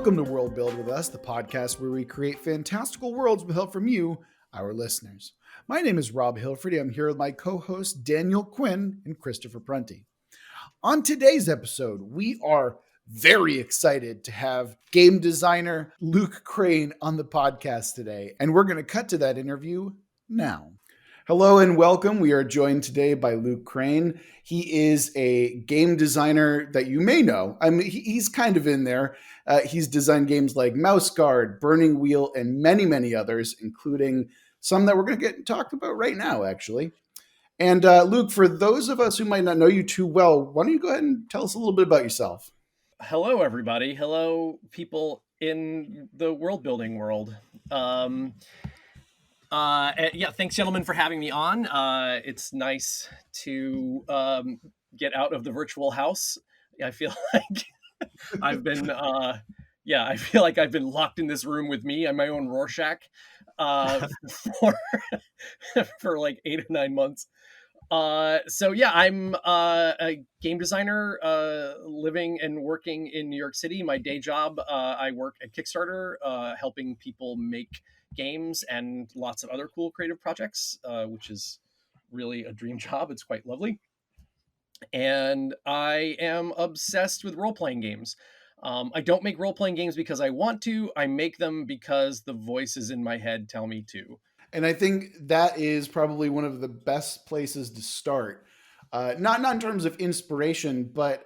Welcome to Worldbuild with Us, the podcast where we create fantastical worlds with help from you, our listeners. My name is Rob Hilfredy. I'm here with my co-hosts Daniel Quinn and Christopher Prunty. On today's episode, we are very excited to have game designer Luke Crane on the podcast today, and we're going to cut to that interview now. Hello and welcome. We are joined today by Luke Crane. He is a game designer that you may know. I mean, he's kind of in there. He's designed games like Mouse Guard, Burning Wheel, and many, many others, including some that we're going to get talked about right now, actually. And Luke, for those of us who might not know you too well, why don't you go ahead and tell us a little bit about yourself? Hello, everybody. Hello, people in the world building world. Thanks, gentlemen, for having me on. It's nice to get out of the virtual house. I feel like I've been, I feel like I've been locked in this room with me. I'm my own Rorschach for for like 8 or 9 months. I'm a game designer living and working in New York City. My day job, I work at Kickstarter, helping people make games and lots of other cool creative projects, which is really a dream job. It's quite lovely. And I am obsessed with role-playing games. I don't make role-playing games because I want to. I make them because the voices in my head tell me to. And I think that is probably one of the best places to start. Not in terms of inspiration, but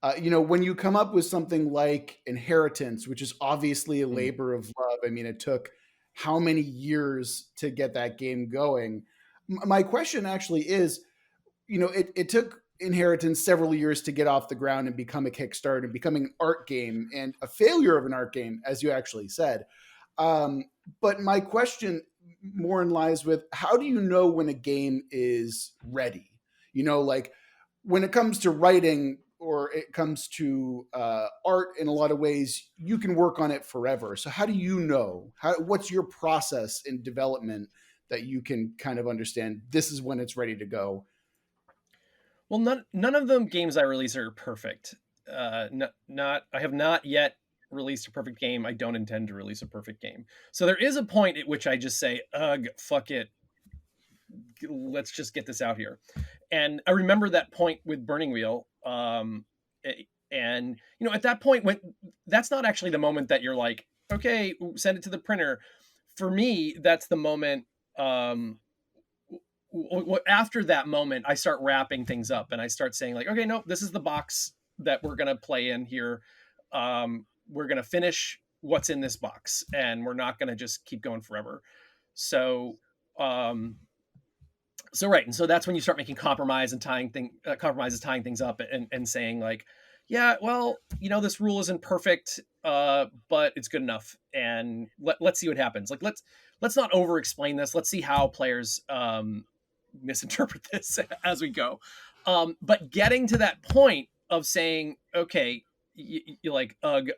when you come up with something like Inheritance, which is obviously a labor of love. I mean, it took how many years to get that game going? My question actually is, it took Inheritance several years to get off the ground and become a Kickstarter and becoming an art game and a failure of an art game, as you actually said. But my question more in lies with, how do you know when a game is ready? Like when it comes to writing or it comes to art, in a lot of ways, you can work on it forever. So how do you know? What's your process in development that you can kind of understand this is when it's ready to go? Well, none of the games I release are perfect. I have not yet released a perfect game. I don't intend to release a perfect game. So there is a point at which I just say, ugh, fuck it. Let's just get this out here. And I remember that point with Burning Wheel. And at that point, when that's not actually the moment that you're like, okay, send it to the printer. For me, that's the moment. After that moment, I start wrapping things up and I start saying like, okay, no, this is the box that we're going to play in here. We're going to finish what's in this box and we're not going to just keep going forever. So right. And so that's when you start making compromises, tying things up and saying like, yeah, well, this rule isn't perfect, but it's good enough. And let's see what happens. Like, let's not over explain this. Let's see how players, misinterpret this as we go. But getting to that point of saying, okay, you're like, ugh,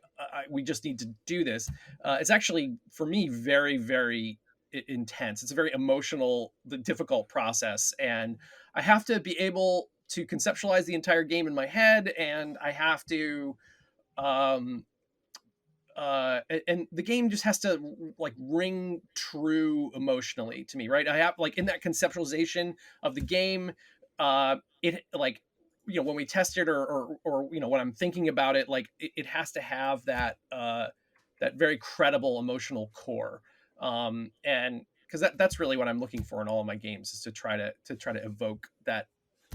we just need to do this. It's actually, for me, very, very intense. It's a very emotional, difficult process. And I have to be able to conceptualize the entire game in my head. And I have to, and the game just has to like ring true emotionally to me, right? I have like in that conceptualization of the game, it like, when we test it or when I'm thinking about it, like it has to have that very credible emotional core. And because that's really what I'm looking for in all of my games, is to try to evoke that,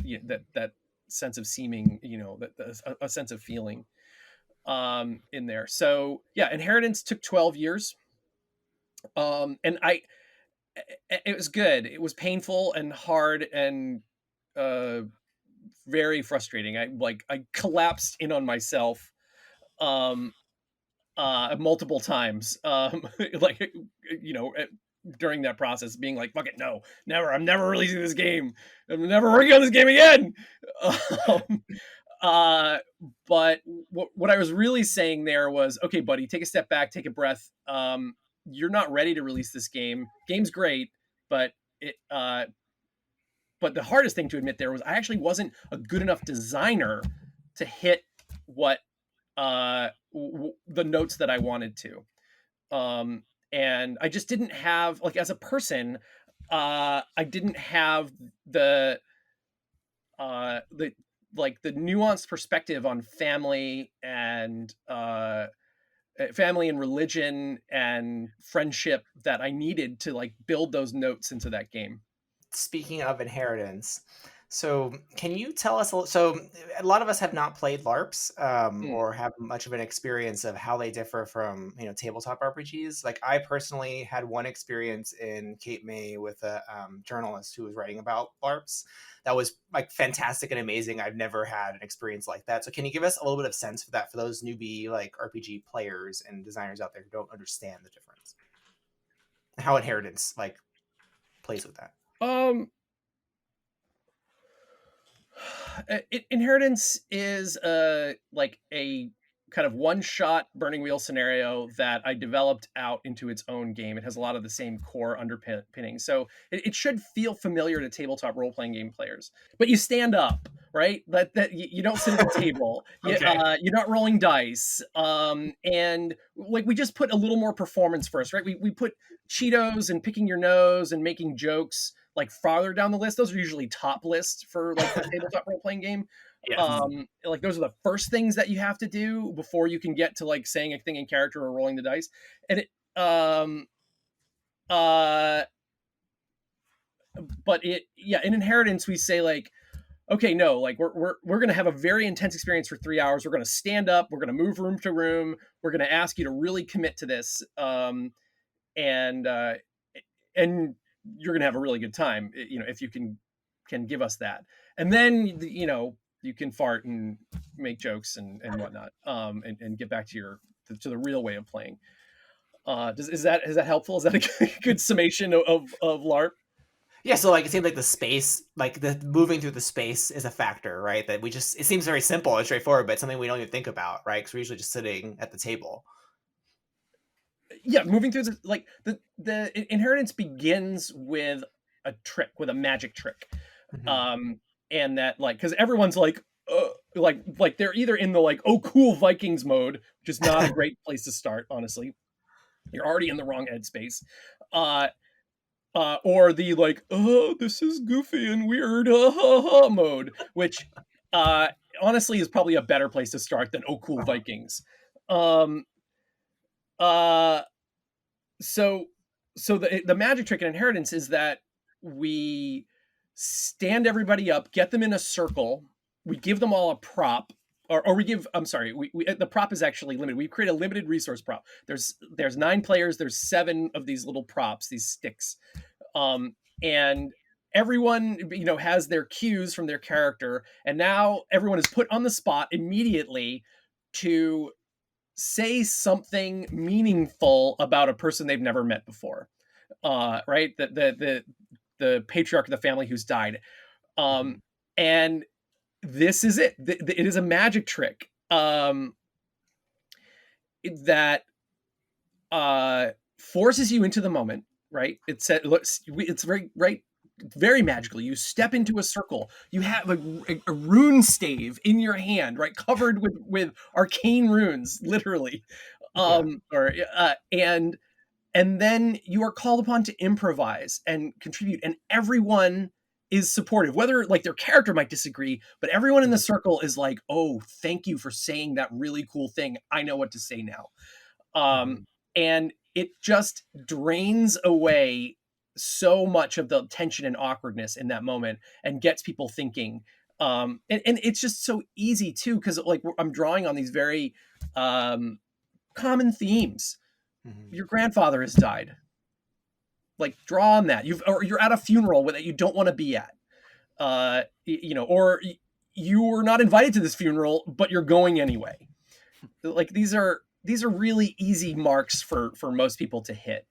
that sense of seeming, a sense of feeling in there. So yeah, Inheritance took 12 years. And it was good. It was painful and hard and very frustrating. I collapsed in on myself multiple times. During that process, being like, fuck it, no, never, I'm never releasing this game. I'm never working on this game again. But what I was really saying there was, okay, buddy, take a step back, take a breath. You're not ready to release this game. Game's great, but the hardest thing to admit there was I actually wasn't a good enough designer to hit what the notes that I wanted to. Um, and I just didn't have, like, as a person, I didn't have the the like the nuanced perspective on family and religion and friendship that I needed to like build those notes into that game. Speaking of inheritance, so can you tell us so a lot of us have not played LARPs, Mm, or have much of an experience of how they differ from, tabletop RPGs. Like, I personally had one experience in Cape May with a journalist who was writing about LARPs that was like fantastic and amazing. I've never had an experience like that. So can you give us a little bit of sense for that, for those newbie like RPG players and designers out there who don't understand the difference, how inheritance like plays with that? um, Inheritance is like a kind of one shot burning wheel scenario that I developed out into its own game. It has a lot of the same core underpinning, so it should feel familiar to tabletop role playing game players. But you stand up, right? That you don't sit at the table. Okay. You're not rolling dice. And like we just put a little more performance first, right? We put Cheetos and picking your nose and making jokes like farther down the list. Those are usually top lists for like a tabletop role playing game. Yes. Like those are the first things that you have to do before you can get to like saying a thing in character or rolling the dice. And it uh but it yeah, in inheritance we say like, okay, no, like we're gonna have a very intense experience for 3 hours. We're gonna stand up, we're gonna move room to room, we're gonna ask you to really commit to this. And and you're gonna have a really good time, if you can give us that. And then you can fart and make jokes and whatnot, and get back to the real way of playing. Is that helpful? Is that a good summation of LARP? Yeah, so like it seems like the space, like the moving through the space is a factor, right? That we just, it seems very simple and straightforward, but it's something we don't even think about, right? Because we're usually just sitting at the table. Yeah, moving through the inheritance begins with a trick, with a magic trick. Hmm. um and that, like, because everyone's like, like they're either in the like, oh cool, Vikings mode, which is not a great place to start, honestly. You're already in the wrong headspace. uh or the like, oh, this is goofy and weird, mode, which uh honestly is probably a better place to start than oh cool, Uh-huh. Vikings. um uh so the magic trick in inheritance is that we stand everybody up, get them in a circle, we give them all a prop, or we give, I'm sorry, the prop is actually limited. We create a limited resource prop. There's 9 players, there's 7 of these little props, these sticks. And everyone has their cues from their character, and now everyone is put on the spot immediately to say something meaningful about a person they've never met before. Right, the patriarch of the family who's died. Hmm. And this is it. It is a magic trick, that forces you into the moment. Right, it's very right, very magical. You step into a circle. You have a rune stave in your hand, right, covered with arcane runes, literally. Yeah. Or and then you are called upon to improvise and contribute, and everyone is supportive, whether like their character might disagree, but everyone in the Hmm. circle is like, oh, thank you for saying that really cool thing, I know what to say now. um, Hmm. and it just drains away so much of the tension and awkwardness in that moment and gets people thinking. And it's just so easy too, because like I'm drawing on these very um, common themes. Hmm. Your grandfather has died. Like, draw on that. You're at a funeral that you don't want to be at. Or you were not invited to this funeral, but you're going anyway. Like, these are really easy marks for most people to hit.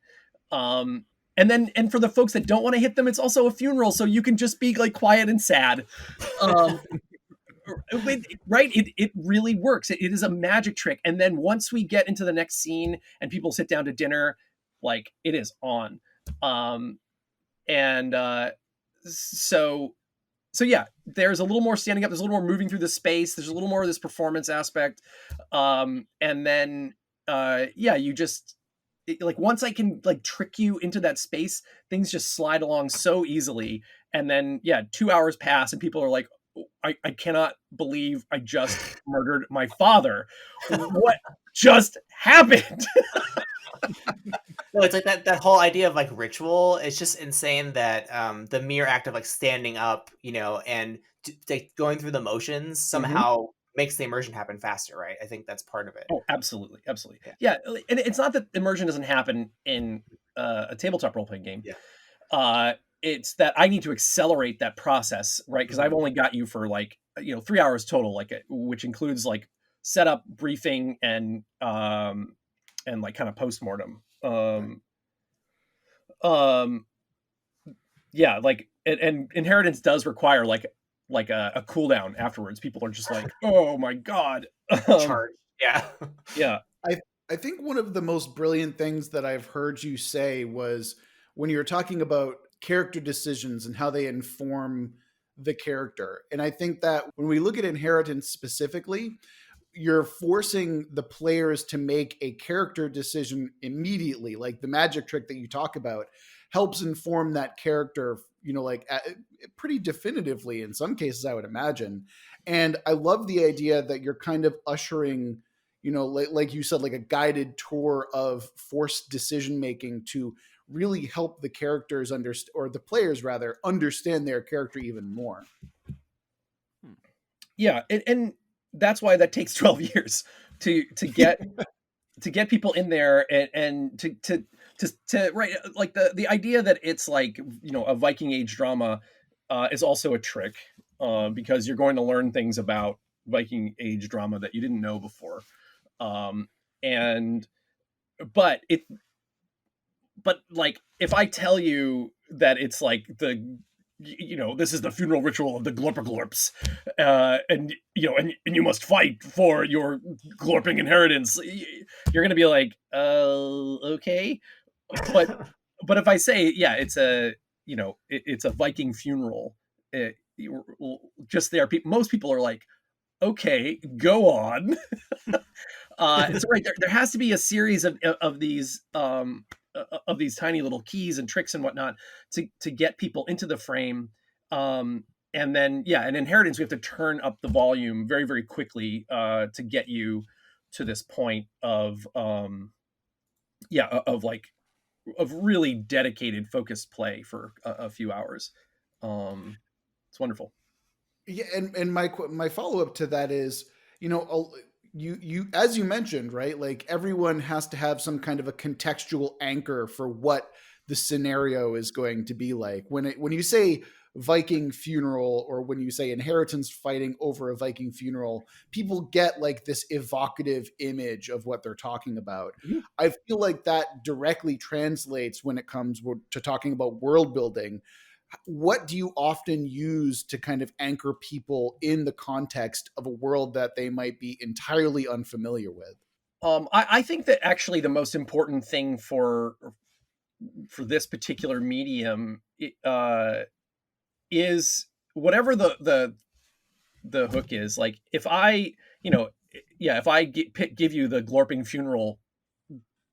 And for the folks that don't want to hit them, it's also a funeral, so you can just be like quiet and sad. Um, right, it really works. It is a magic trick. And then once we get into the next scene and people sit down to dinner, like, it is on. um and so so yeah, there's a little more standing up, there's a little more moving through the space, there's a little more of this performance aspect, and then yeah, you just like once I can like trick you into that space, things just slide along so easily. And then yeah, 2 hours pass and people are like, I cannot believe I just murdered my father. What just happened? No, it's like that whole idea of like ritual. It's just insane that the mere act of like standing up, and like going through the motions somehow makes the immersion happen faster, right? I think that's part of it. Oh, absolutely, absolutely. Yeah. Yeah, and it's not that immersion doesn't happen in a tabletop role playing game. Yeah. It's that I need to accelerate that process, right? Because I've only got you for like 3 hours total, like which includes like setup, briefing, and like kind of postmortem. Yeah, like and inheritance does require like a cooldown afterwards. People are just like, oh my god. Charge. Yeah. Yeah. I think one of the most brilliant things that I've heard you say was when you were talking about character decisions and how they inform the character. And I think that when we look at inheritance specifically, you're forcing the players to make a character decision immediately. Like the magic trick that you talk about helps inform that character, like pretty definitively in some cases, I would imagine. And I love the idea that you're kind of ushering, like you said, like a guided tour of forced decision making to really help the characters or the players rather understand their character even more. Yeah, and that's why that takes 12 years to get to get people in there and to right, like the idea that it's like a Viking Age drama is also a trick, because you're going to learn things about Viking Age drama that you didn't know before, and but like if I tell you that it's like this is the funeral ritual of the Glorpaglorps, and you must fight for your glorping inheritance, you're gonna be like, okay. But if I say, yeah, it's a Viking funeral, just there, most people are like, okay, go on. So right there has to be a series of these tiny little keys and tricks and whatnot to get people into the frame. And then yeah, in inheritance we have to turn up the volume very, very quickly to get you to this point of really dedicated focused play for a few hours. It's wonderful. Yeah, and my follow up to that is, you as you mentioned, right? Like everyone has to have some kind of a contextual anchor for what the scenario is going to be like. When you say Viking funeral, or when you say inheritance fighting over a Viking funeral, people get like this evocative image of what they're talking about. Mm-hmm. I feel like that directly translates when it comes to talking about world building. What do you often use to kind of anchor people in the context of a world that they might be entirely unfamiliar with? I think that actually the most important thing for this particular medium is whatever the hook is. Like if I, if I give you the glorping funeral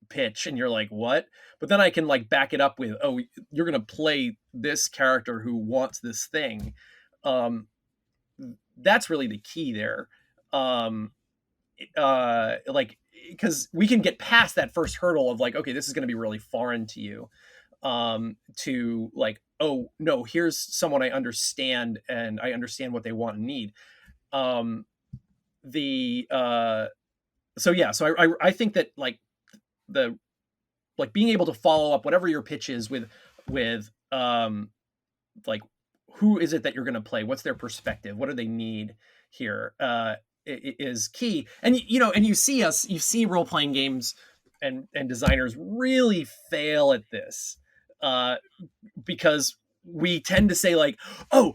pitch and you're like, what? But then I can like back it up with, oh, you're going to play this character who wants this thing. That's really the key there. Like, because we can get past that first hurdle of like, okay, this is going to be really foreign to you, to like, oh no, here's someone I understand and I understand what they want and need. So yeah, so I think that like being able to follow up whatever your pitch is with like, who is it that you're going to play? What's their perspective? What do they need here? Is key. And and you see role-playing games and designers really fail at this, because we tend to say like, oh,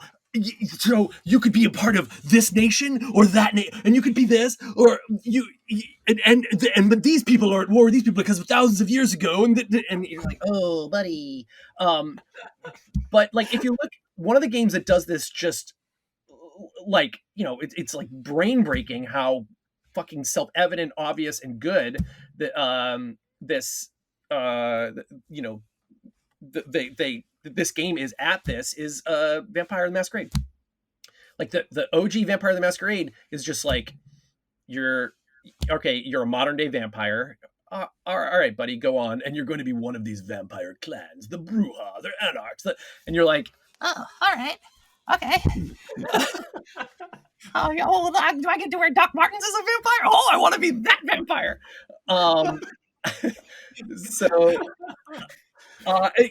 so you could be a part of this nation or that and you could be this, or but these people are at war with these people because of thousands of years ago, and you're like, oh buddy. But like if you look one of the games that does this just like, it's like brain breaking how fucking self-evident, obvious, and good that this you know this game is at this is Vampire the Masquerade. Like the OG Vampire the Masquerade is just like, you're a modern day vampire. All right, buddy, go on, and you're going to be one of these vampire clans, the Bruja, they're anarchs, and you're like, oh, all right, okay. Do I get to wear Doc Martens as a vampire? Oh, I want to be that vampire. So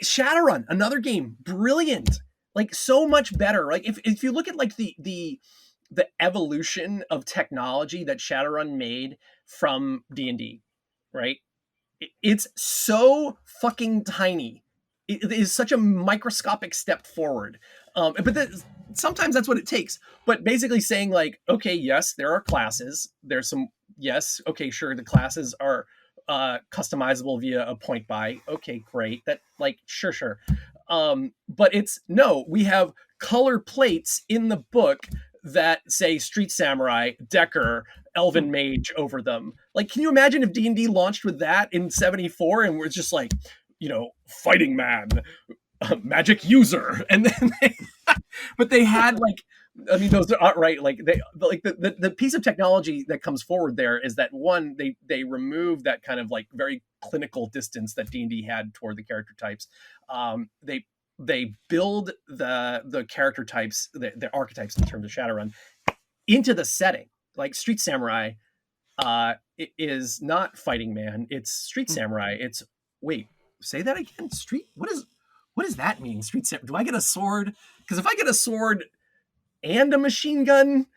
Shadowrun, another game, brilliant, like so much better. Like if you look at like the evolution of technology that Shadowrun made from D&D, right? It's so fucking tiny. It is such a microscopic step forward. But sometimes that's what it takes. But basically saying like, okay, yes, there are classes. There's some, yes, okay, sure, the classes are customizable via a point buy. Okay, great. That like, sure. But we have color plates in the book that say Street Samurai, Decker, Elven Mage over them. Like, can you imagine if D&D launched with that in 74 and we're just like, fighting man, magic user, and then but they had like, I mean, those are right. Like the piece of technology that comes forward there is that one, they remove that kind of like very clinical distance that D&D had toward the character types. They build the character types, the archetypes in terms of Shadowrun into the setting. Like Street Samurai it is not fighting man, it's Street Samurai. It's, wait, say that again. What does that mean? Street Samurai. Do I get a sword? Because if I get a sword and a machine gun,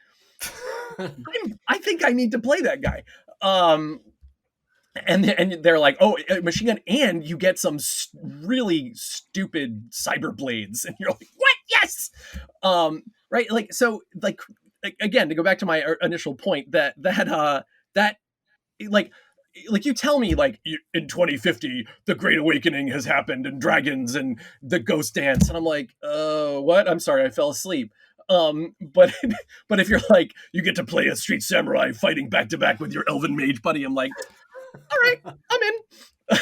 I think I need to play that guy. And they're like, oh, a machine gun, and you get some really stupid cyber blades, and you're like, what? Yes. Right. Like, so like, again, to go back to my initial point that like you tell me like in 2050 the Great Awakening has happened and dragons and the ghost dance, and I'm like, what? I'm sorry, I fell asleep. But if you're like, you get to play a Street Samurai fighting back to back with your Elven Mage buddy, I'm like, all right, I'm in.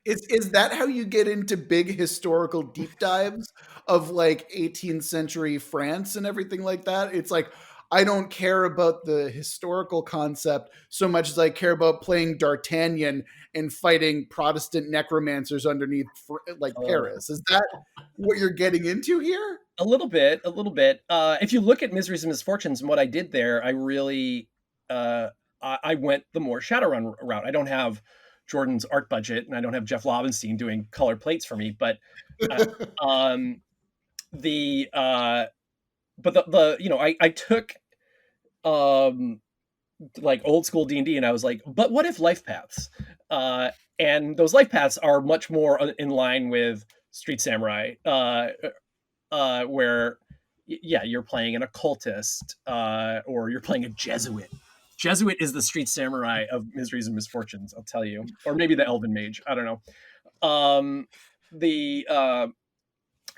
Is that how you get into big historical deep dives of like 18th century France and everything like that? It's like, I don't care about the historical concept so much as I care about playing D'Artagnan and fighting Protestant necromancers underneath Paris. Is that what you're getting into here? A little bit. If you look at Miseries and Misfortunes and what I did there, I really I went the more Shadowrun route. I don't have Jordan's art budget, and I don't have Jeff Lobenstein doing color plates for me, but I took like old school D&D, and I was like, but what if life paths? And those life paths are much more in line with Street Samurai, where you're playing an occultist, or you're playing a Jesuit. Jesuit is the Street Samurai of Miseries and Misfortunes, I'll tell you, or maybe the Elven Mage. I don't know.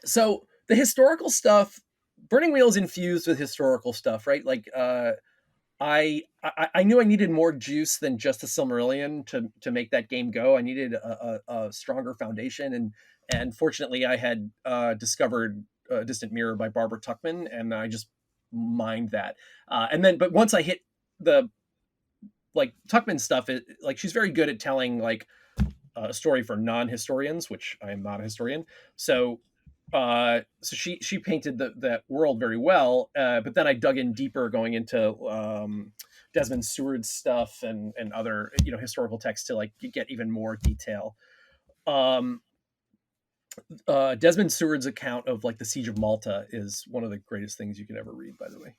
So the historical stuff, Burning Wheel is infused with historical stuff, right? Like I knew I needed more juice than just the Silmarillion to make that game go. I needed a stronger foundation, and fortunately, I had discovered Distant Mirror by Barbara Tuchman, and I just mined that. But once I hit the like Tuchman stuff, like she's very good at telling like a story for non-historians, which I am not a historian. So she painted that world very well. But then I dug in deeper, going into Desmond Seward's stuff and other historical texts to like get even more detail. Desmond Seward's account of like the Siege of Malta is one of the greatest things you can ever read, by the way.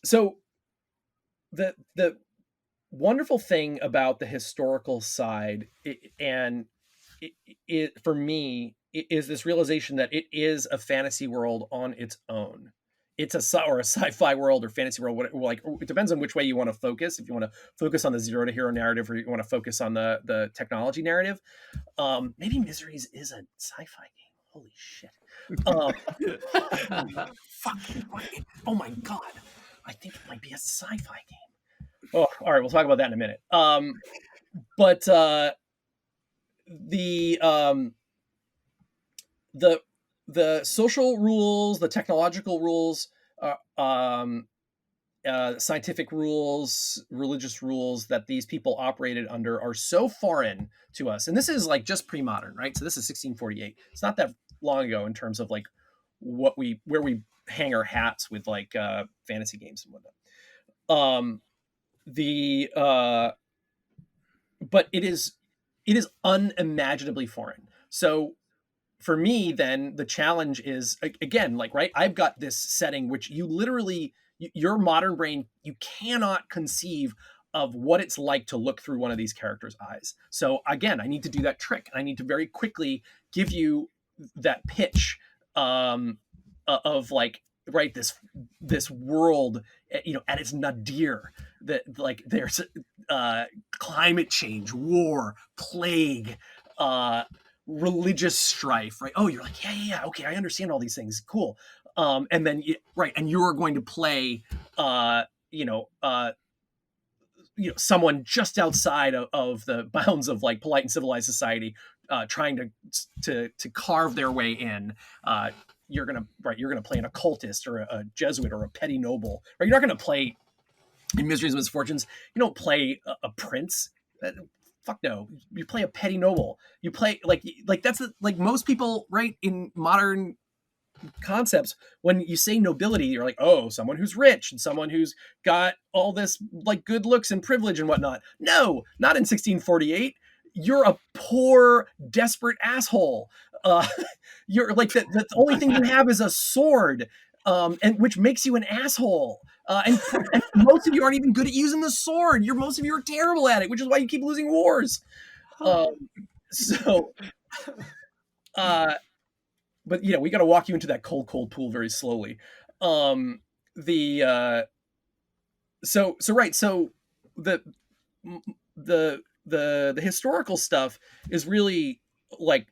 So the wonderful thing about the historical side, for me, is this realization that it is a fantasy world on its own. it's or a sci-fi world or fantasy world, like it depends on which way you want to focus. If you want to focus on the zero to hero narrative, or you want to focus on the technology narrative, maybe Miseries is a sci-fi game. Holy shit. Oh my god, I think it might be a sci-fi game. Oh, all right, we'll talk about that in a minute. But the social rules, the technological rules, scientific rules, religious rules that these people operated under are so foreign to us. And this is like just pre-modern, right? So this is 1648. It's not that long ago in terms of like where we hang our hats with like fantasy games and whatnot. But it is unimaginably foreign. So for me, then the challenge is, again, like, right, I've got this setting which you literally, your modern brain, you cannot conceive of what it's like to look through one of these characters' eyes. So again, I need to do that trick. I need to very quickly give you that pitch of like, right, this world, at its nadir, that like there's climate change, war, plague, religious strife, right? Oh, you're like, yeah, okay, I understand all these things, cool. And then and you're going to play someone just outside of the bounds of like polite and civilized society, trying to carve their way in. You're gonna play an occultist or a Jesuit or a petty noble, right? You're not gonna play in Miseries and Misfortunes. You don't play a prince. Fuck no. You play a petty noble. You play like that's like most people, right, in modern concepts, when you say nobility, you're like, oh, someone who's rich and someone who's got all this like good looks and privilege and whatnot. No, not in 1648. You're a poor, desperate asshole. You're like the only thing you have is a sword, and which makes you an asshole. And most of you aren't even good at using the sword. Most of you are terrible at it, which is why you keep losing wars. But we got to walk you into that cold pool very slowly. The historical stuff is really like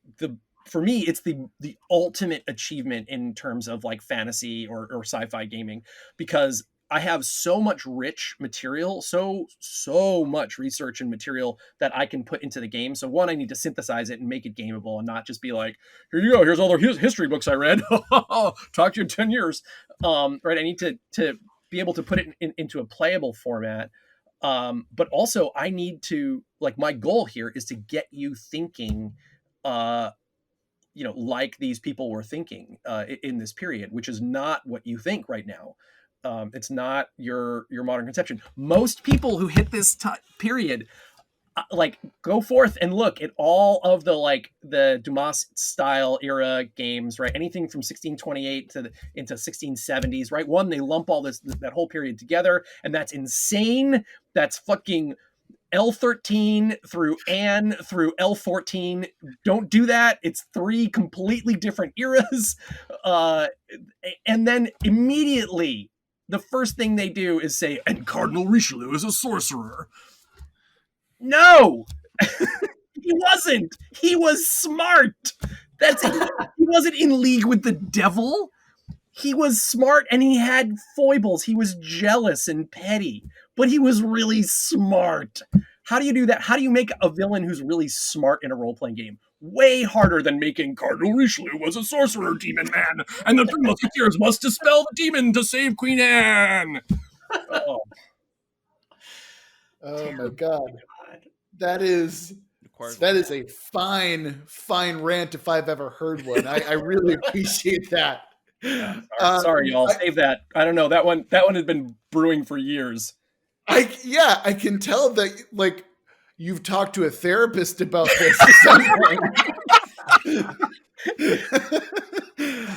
for me, it's the ultimate achievement in terms of like fantasy or sci-fi gaming, because I have so much rich material, so much research and material that I can put into the game. So one, I need to synthesize it and make it gameable and not just be like, here you go, here's all the history books I read. Talk to you in 10 years. Right. I need to be able to put it into a playable format. But also I need to, like, my goal here is to get you thinking, like these people were thinking in this period, which is not what you think right now. It's not your modern conception. Most people who hit this period, like, go forth and look at all of the Dumas style era games, right? Anything from 1628 into 1670s, right? One, they lump all that whole period together, and that's insane. That's fucking L13 through Anne through L14. Don't do that. It's 3 completely different eras. And then immediately, the first thing they do is say, and Cardinal Richelieu is a sorcerer. No! He wasn't. He was smart. He wasn't in league with the devil. He was smart and he had foibles. He was jealous and petty, but he was really smart. How do you do that? How do you make a villain who's really smart in a role-playing game? Way harder than making Cardinal Richelieu was a sorcerer demon man, and the 3 Musketeers must dispel the demon to save Queen Anne. Oh my God. That is a fine rant if I've ever heard one. I really appreciate that. Yeah, sorry, y'all. Save that. I don't know. That one had been brewing for years. I can tell that, like, you've talked to a therapist about this.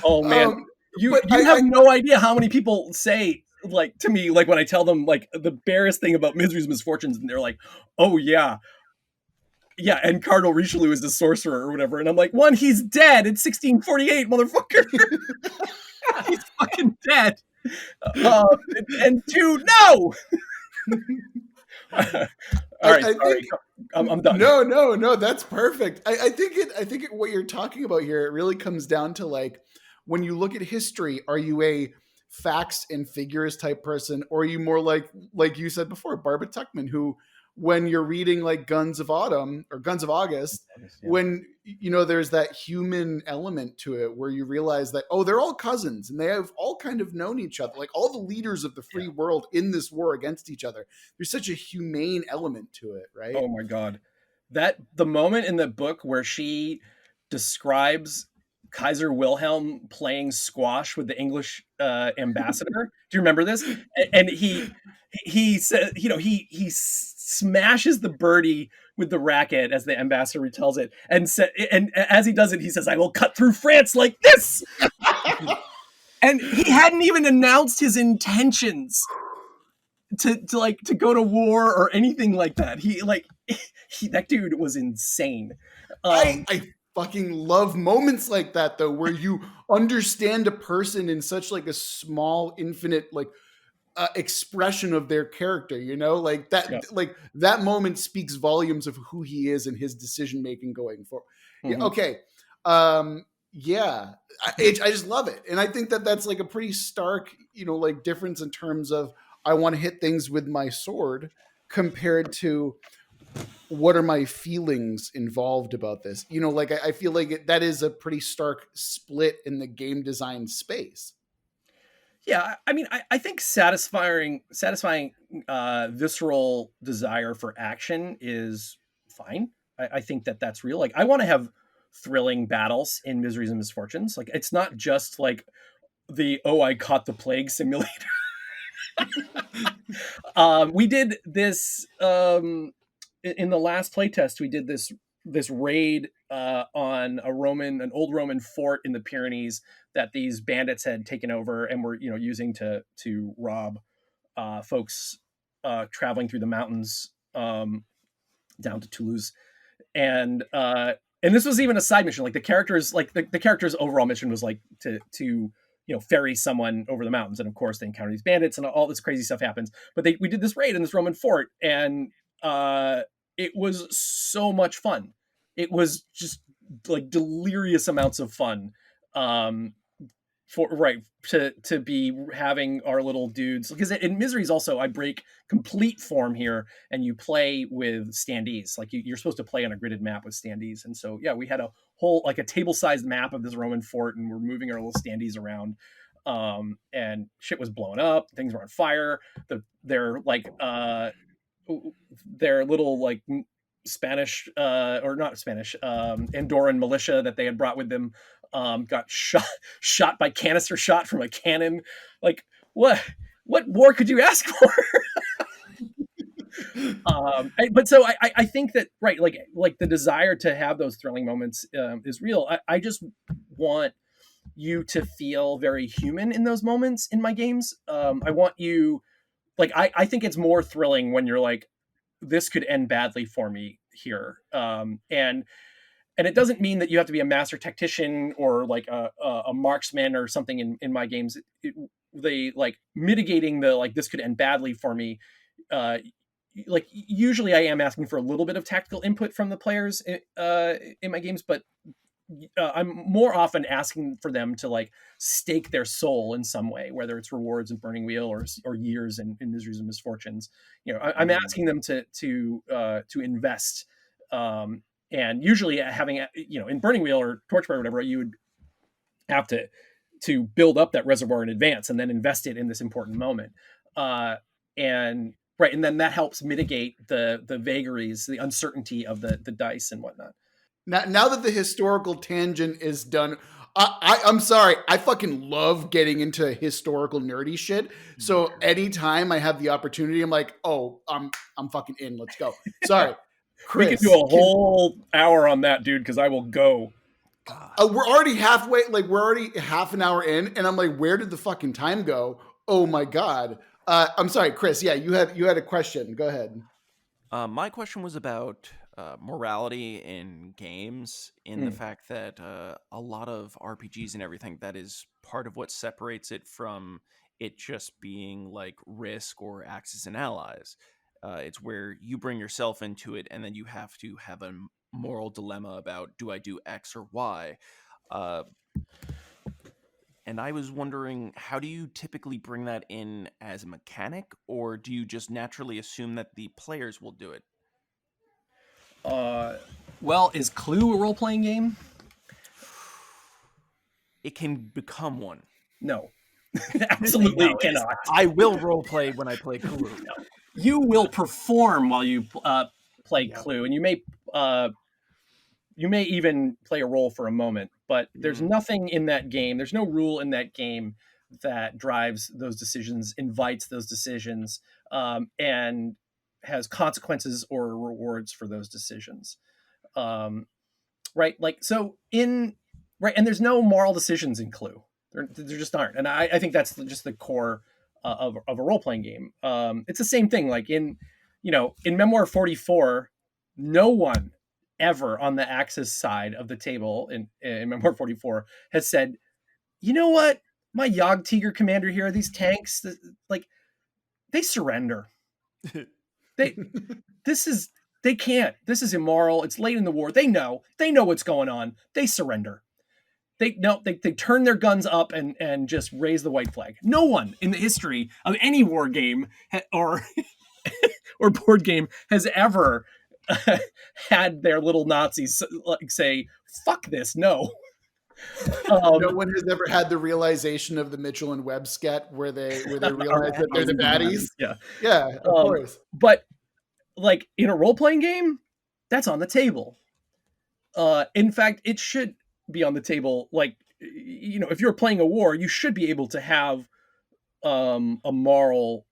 Oh man, you have no idea how many people say, like, to me, like, when I tell them like the barest thing about Miseries and Misfortunes, and they're like, oh yeah, and Cardinal Richelieu is the sorcerer or whatever, and I'm like, one, he's dead. It's 1648, motherfucker. He's fucking dead. Uh, and two, no. All right, I sorry, think I'm done. no, that's perfect. I think what you're talking about here, it really comes down to like when you look at history, are you a facts and figures type person, or are you more like you said before, Barbara Tuchman, who when you're reading like Guns of Autumn or Guns of August, Yeah. when you know there's that human element to it where you realize that oh they're all cousins and they have all kind of known each other, like all the leaders of the free world in this war against each other, there's such a humane element to it, right? Oh my god, that the moment in the book where she describes Kaiser Wilhelm playing squash with the English ambassador. Do you remember this? And he said, you know, he smashes the birdie with the racket as the ambassador retells it, and as he does it, he says, "I will cut through France like this." And he hadn't even announced his intentions to go to war or anything like that. That dude was insane. I fucking love moments like that though, where you understand a person in such like a small, infinite like expression of their character. You know, like that. Yeah. Like that moment speaks volumes of who he is and his decision making going forward. Yeah. Okay. Yeah. I just love it, and I think that that's like a pretty stark, you know, like difference in terms of I want to hit things with my sword compared to what are my feelings involved about this? You know, like I feel like that is a pretty stark split in the game design space. Yeah, I mean, I think satisfying visceral desire for action is fine. I think that that's real. Like, I want to have thrilling battles in Miseries and Misfortunes. Like, it's not just like the I caught the plague simulator. We did this in the last playtest. We did this raid on an old Roman fort in the Pyrenees that these bandits had taken over and were using to rob folks traveling through the mountains down to Toulouse, and this was even a side mission. Like the character's overall mission was like to ferry someone over the mountains, and of course they encounter these bandits and all this crazy stuff happens. But we did this raid in this Roman fort, and it was so much fun. It was just like delirious amounts of fun. To be having our little dudes, because in Miseries also I break complete form here and you play with standees. Like you're supposed to play on a gridded map with standees, and so yeah, we had a whole like a table-sized map of this Roman fort and we're moving our little standees around, and shit was blowing up, things were on fire. Their little like Spanish or not Spanish Andorran militia that they had brought with them got shot by canister shot from a cannon. Like what more could you ask for? I think that right, like the desire to have those thrilling moments is real. I just want you to feel very human in those moments in my games. I want you, like, I think it's more thrilling when you're like, this could end badly for me here. And it doesn't mean that you have to be a master tactician or like a marksman or something in my games. They like mitigating the like this could end badly for me. Like usually I am asking for a little bit of tactical input from the players in my games, but I'm more often asking for them to like stake their soul in some way, whether it's rewards in Burning Wheel or years in Miseries and Misfortunes. I'm asking them to invest. And usually having, in Burning Wheel or Torchbearer or whatever, you would have to build up that reservoir in advance and then invest it in this important moment. And then that helps mitigate the vagaries, the uncertainty of the dice and whatnot. Now that the historical tangent is done, I'm sorry. I fucking love getting into historical nerdy shit. So anytime I have the opportunity, I'm like, oh, I'm fucking in. Let's go. Sorry. Chris, we can do a whole hour on that, dude, because I will go. We're already halfway, like we're already half an hour in, and I'm like, where did the fucking time go? Oh my God. I'm sorry, Chris. Yeah, you had a question. Go ahead. My question was about morality in games, in the fact that a lot of RPGs and everything, that is part of what separates it from it just being like Risk or Axis and Allies. It's where you bring yourself into it, and then you have to have a moral dilemma about, do I do X or Y? And I was wondering, how do you typically bring that in as a mechanic, or do you just naturally assume that the players will do it? Well, is Clue a role-playing game? It can become one. No. Absolutely No, it cannot. I will roleplay when I play Clue. You will perform while you play Yep. Clue, and you may even play a role for a moment, but there's nothing in that game. There's no rule in that game that drives those decisions, invites those decisions, and has consequences or rewards for those decisions. Right? Like, so right, and there's no moral decisions in Clue. There just aren't, and I think that's just the core of a role playing game. It's the same thing. Like in Memoir 44, no one ever on the Axis side of the table in Memoir 44 has said, you know what, my Jagdtiger commander here, these tanks, like, they surrender. They can't. This is immoral. It's late in the war. They know what's going on. They surrender. They turn their guns up and just raise the white flag. No one in the history of any war game or board game has ever had their little Nazis like say, "Fuck this, no." No one has ever had the realization of the Mitchell and Webb sket where they realize that they're the baddies. Yeah, of course. But like in a role playing game, that's on the table. In fact, it should be on the table. Like, if you're playing a war, you should be able to have a moral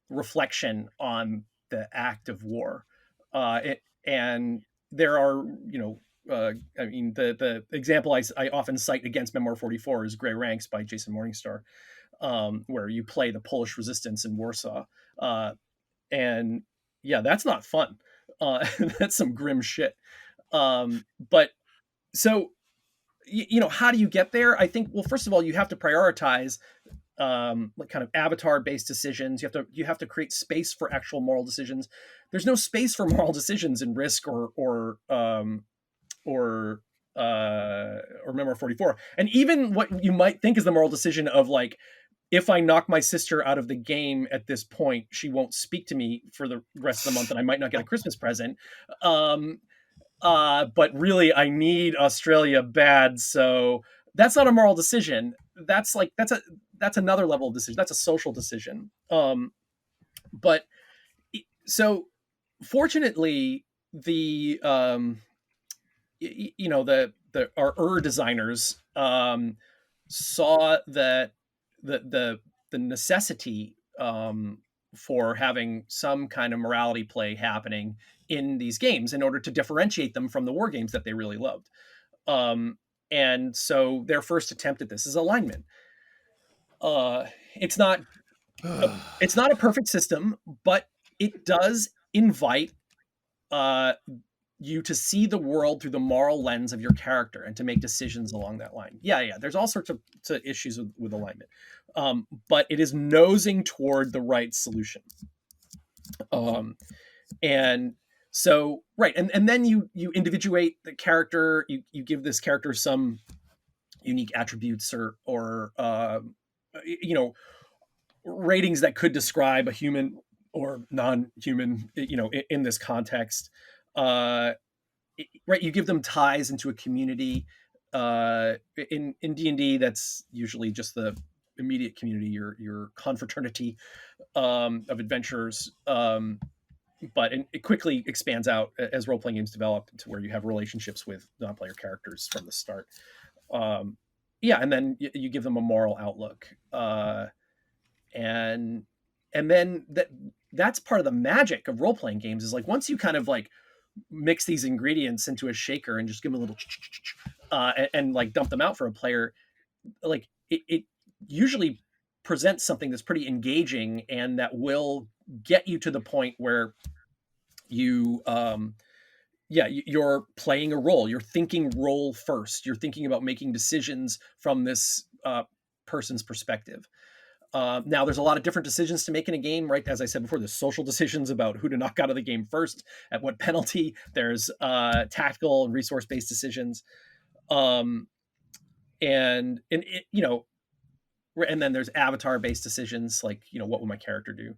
reflection on the act of war. And there are, the example I often cite against Memoir 44 is Grey Ranks by Jason Morningstar, where you play the Polish resistance in Warsaw. And yeah, that's not fun. That's some grim shit. But so, how do you get there? I think, well, first of all, you have to prioritize like kind of avatar-based decisions. You have to create space for actual moral decisions. There's no space for moral decisions in Risk or Memoir 44. And even what you might think is the moral decision of like, if I knock my sister out of the game at this point, she won't speak to me for the rest of the month, and I might not get a Christmas present. But really, I need Australia bad, so that's not a moral decision. That's another level of decision. That's a social decision. But so fortunately, the our designers saw that the necessity for having some kind of morality play happening in these games in order to differentiate them from the war games that they really loved. And so their first attempt at this is alignment. It's not a perfect system, but it does invite you to see the world through the moral lens of your character and to make decisions along that line. Yeah. There's all sorts of issues with alignment. But it is nosing toward the right solution. And so, right. And then you individuate the character, you give this character some unique attributes or ratings that could describe a human or non-human, in this context. Right, you give them ties into a community. In D&D, that's usually just the immediate community, your confraternity of adventurers. But it quickly expands out as role-playing games develop to where you have relationships with non-player characters from the start. And then you give them a moral outlook. And then that's part of the magic of role-playing games is like, once you kind of like mix these ingredients into a shaker and just give them a little and like dump them out for a player, like it usually presents something that's pretty engaging and that will get you to the point where you you're playing a role, you're thinking role first, you're thinking about making decisions from this person's perspective. Now, there's a lot of different decisions to make in a game, right? As I said before, there's social decisions about who to knock out of the game first, at what penalty. There's tactical and resource-based decisions, um, and it, and then there's avatar-based decisions, like what will my character do?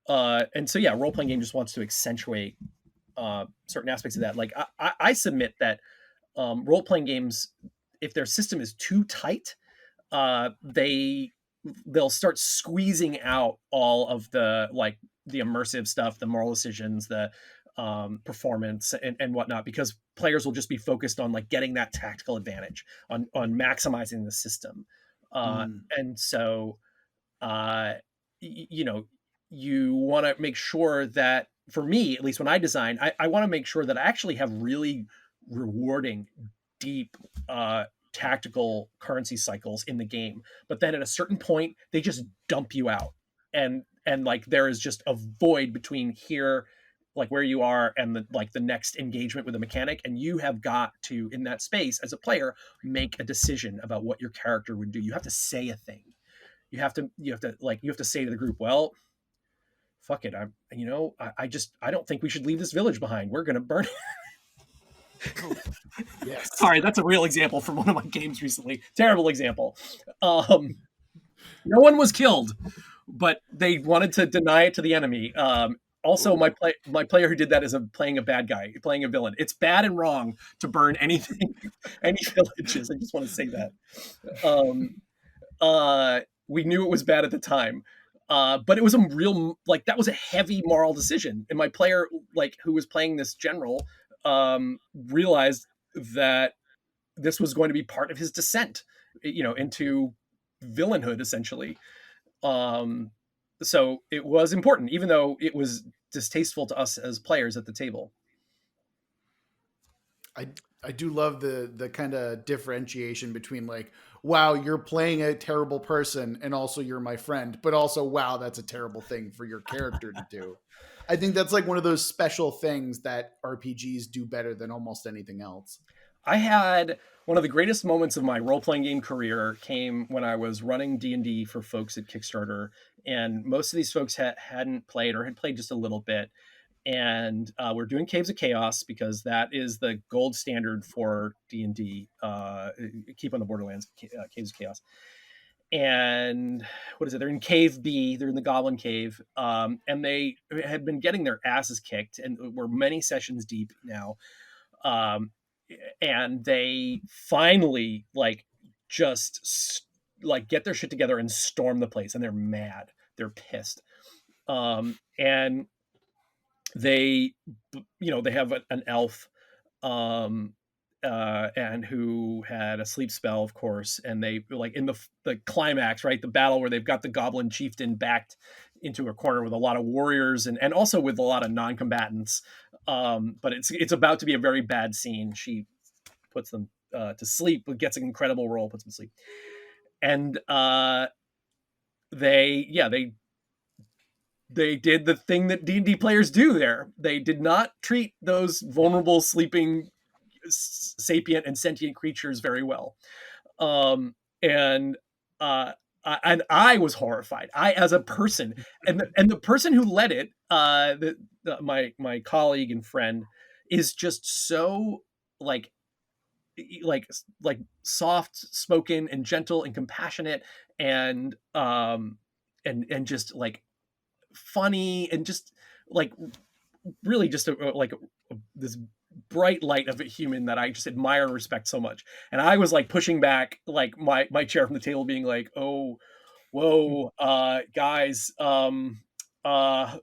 And so yeah, role-playing game just wants to accentuate certain aspects of that. Like I submit that role-playing games, if their system is too tight, they'll start squeezing out all of the immersive stuff, the moral decisions, the performance and whatnot, because players will just be focused on like getting that tactical advantage, on maximizing the system. And so you want to make sure that, for me at least, when I design, I want to make sure that I actually have really rewarding, deep tactical currency cycles in the game, but then at a certain point they just dump you out, and like there is just a void between here, like where you are, and the next engagement with the mechanic, and you have got to, in that space as a player, make a decision about what your character would do. You have to say a thing. You have to say to the group, well, fuck it, I don't think we should leave this village behind. We're gonna burn it. Yes. Sorry, that's a real example from one of my games recently. Terrible example. No one was killed, but they wanted to deny it to the enemy. Also, my player who did that is playing a bad guy, playing a villain. It's bad and wrong to burn anything, any villages. I just want to say that. We knew it was bad at the time. But it was a real, that was a heavy moral decision. And my player, who was playing this general, realized that this was going to be part of his descent, into villainhood, essentially. So it was important, even though it was distasteful to us as players at the table. I do love the kind of differentiation between wow, you're playing a terrible person, and also you're my friend, but also, wow, that's a terrible thing for your character to do. I think that's one of those special things that RPGs do better than almost anything else. I had one of the greatest moments of my role-playing game career came when I was running D&D for folks at Kickstarter, and most of these folks hadn't played, or had played just a little bit. And we're doing Caves of Chaos because that is the gold standard for D&D. Keep on the Borderlands, Caves of Chaos. And what is it? They're in Cave B. They're in the Goblin Cave. And they had been getting their asses kicked, and were many sessions deep now. And they finally just get their shit together and storm the place. And they're mad. They're pissed. And they have an elf, and who had a sleep spell, of course, and they in the climax, right, the battle where they've got the goblin chieftain backed into a corner with a lot of warriors and also with a lot of non-combatants, but it's about to be a very bad scene. She puts them to sleep, but gets an incredible roll, puts them to sleep, and they did the thing that D&D players do there. They did not treat those vulnerable, sleeping, sapient and sentient creatures very well. And I was horrified. I, as a person, and the person who led it, my colleague and friend, is just so soft spoken and gentle and compassionate and just funny and just really just this bright light of a human that I just admire and respect so much. And I was pushing back my chair from the table, being oh, whoa, guys, oof, no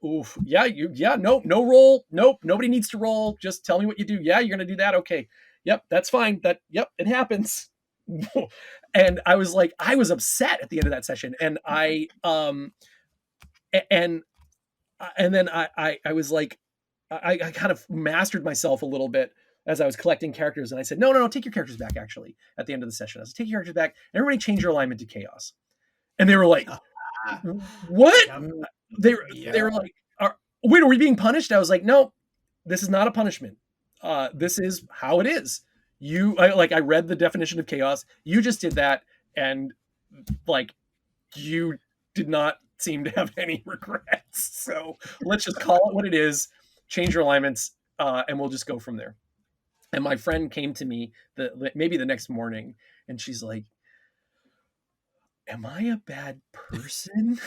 roll, nope, nobody needs to roll, just tell me what you do. Yeah, you're gonna do that, okay, yep, that's fine, it happens. And I was upset at the end of that session, and and then I was I kind of mastered myself a little bit as I was collecting characters, and I said, no, take your characters back. Actually, at the end of the session, I said, take your characters back, and everybody change your alignment to chaos. And they were like, what? They were like, wait, are we being punished? I was like, no, this is not a punishment. This is how it is. I read the definition of chaos. You just did that, and you did not seem to have any regrets. So let's just call it what it is, change your alignments, and we'll just go from there. And my friend came to me maybe the next morning, and she's like, am I a bad person?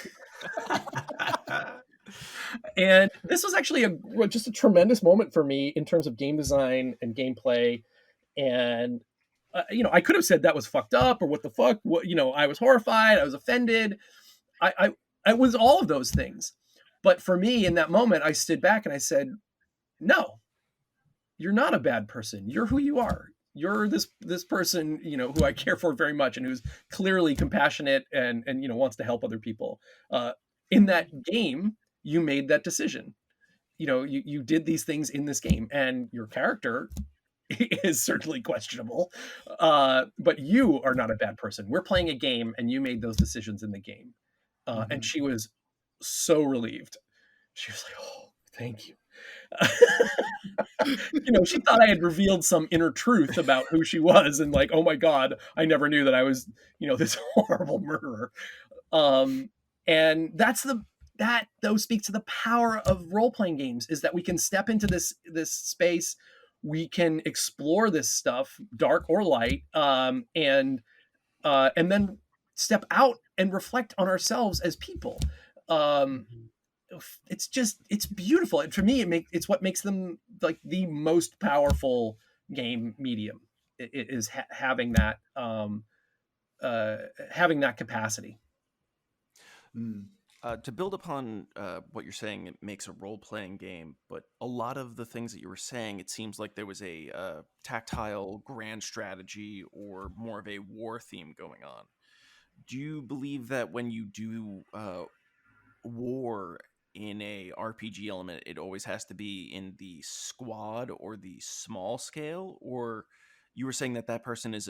And this was actually just a tremendous moment for me in terms of game design and gameplay. And I could have said that was fucked up or what the fuck. I was horrified. I was offended. I was all of those things. But for me, in that moment, I stood back and I said, "No, you're not a bad person. You're who you are. You're this person, who I care for very much and who's clearly compassionate and wants to help other people. In that game, you made that decision. You did these things in this game, and your character is certainly questionable. But you are not a bad person. We're playing a game, and you made those decisions in the game." And she was so relieved. She was like, "Oh, thank you." She thought I had revealed some inner truth about who she was, and like, oh my God, I never knew that I was, this horrible murderer. And that though speaks to the power of role-playing games, is that we can step into this space, we can explore this stuff, dark or light, and then step out and reflect on ourselves as people. It's beautiful. And for me, it's what makes them like the most powerful game medium. It is having that capacity. To build upon what you're saying, it makes a role-playing game, but a lot of the things that you were saying, it seems like there was a tactile grand strategy or more of a war theme going on. Do you believe that when you do war in a RPG element, it always has to be in the squad or the small scale? Or you were saying that person is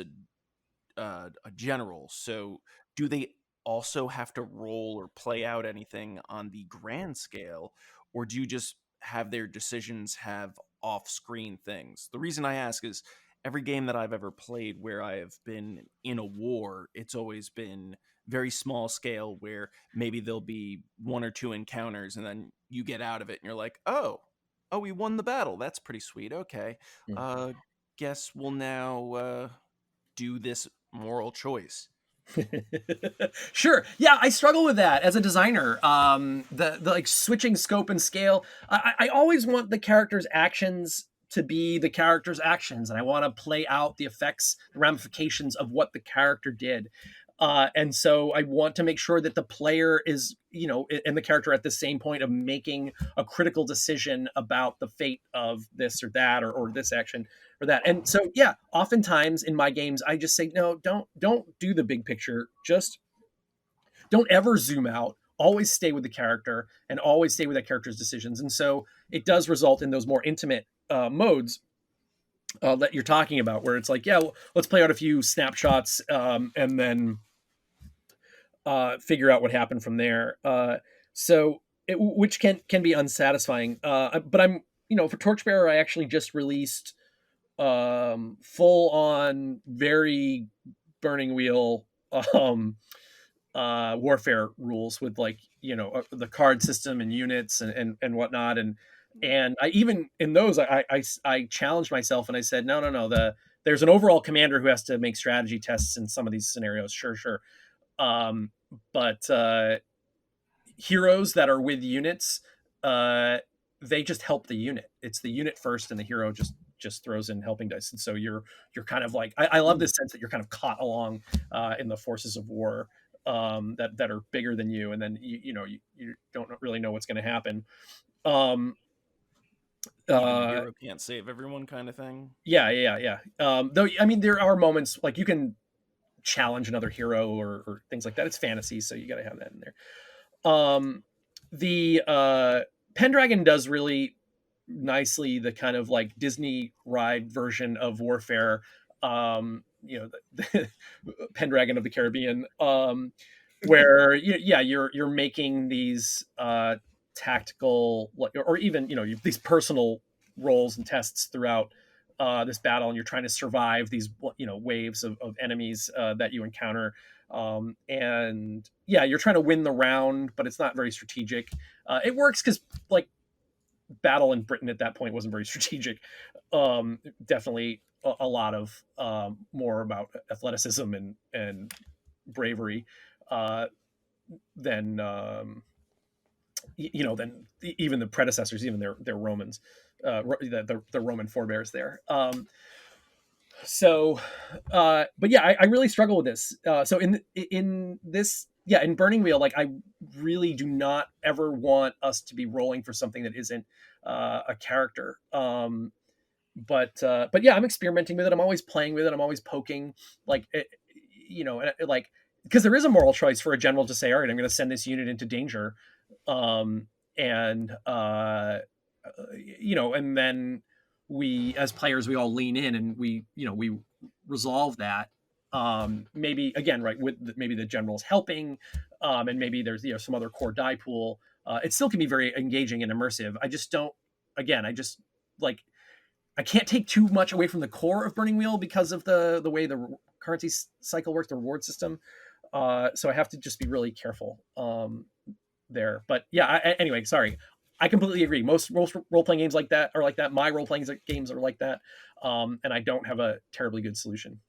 a general, so do they also have to roll or play out anything on the grand scale, or do you just have their decisions have off-screen things? The reason I ask is every game that I've ever played where I have been in a war, it's always been very small scale, where maybe there'll be one or two encounters and then you get out of it and you're like, oh, we won the battle. That's pretty sweet. Okay. Guess we'll now do this moral choice. Sure. Yeah, I struggle with that as a designer. The like switching scope and scale. I always want the character's actions to be the character's actions, and I want to play out the effects, the ramifications of what the character did. And so I want to make sure that the player is, and the character at the same point of making a critical decision about the fate of this or that, or this action or that. And so, yeah, oftentimes in my games, I just say, no, don't do the big picture. Just don't ever zoom out. Always stay with the character and always stay with that character's decisions. And so it does result in those more intimate modes that you're talking about, where it's like, yeah, well, let's play out a few snapshots and then figure out what happened from there. Which can be unsatisfying. But I'm, for Torchbearer, I actually just released full on, very burning wheel warfare rules with the card system and units and whatnot. And I even in those, I challenged myself and I said, no, there's an overall commander who has to make strategy tests in some of these scenarios. Sure. But heroes that are with units, they just help the unit. It's the unit first, and the hero just throws in helping dice. And so you're kind of like, I love this sense that you're kind of caught along in the forces of war that are bigger than you, and then you don't really know what's going to happen. The hero can't save everyone, kind of thing. Yeah. Though, I mean, there are moments like you can challenge another hero or things like that. It's fantasy, so you got to have that in there. The Pendragon does really nicely the kind of like Disney ride version of warfare. The Pendragon of the Caribbean, where you're making these tactical, or even these personal roles and tests throughout this battle, and you're trying to survive these waves of enemies that you encounter. And yeah, you're trying to win the round, but it's not very strategic. It works because like battle in Britain at that point wasn't very strategic. Definitely a lot of more about athleticism and bravery than than even the predecessors, even their Romans, the Roman forebears there. But yeah, I really struggle with this. So in this, yeah, in Burning Wheel, like I really do not ever want us to be rolling for something that isn't a character. But yeah, I'm experimenting with it. I'm always playing with it. I'm always poking, like like because there is a moral choice for a general to say, all right, I'm going to send this unit into danger, and and then we as players we all lean in and we resolve that. Maybe again, right, with maybe the general's helping, and maybe there's some other core die pool. It still can be very engaging and immersive. I just don't. Again, I just like I can't take too much away from the core of Burning Wheel because of the way the currency cycle works, the reward system. So I have to just be really careful there. But yeah, anyway, sorry. I completely agree. Most role playing games like that are like that. My role playing games are like that, and I don't have a terribly good solution.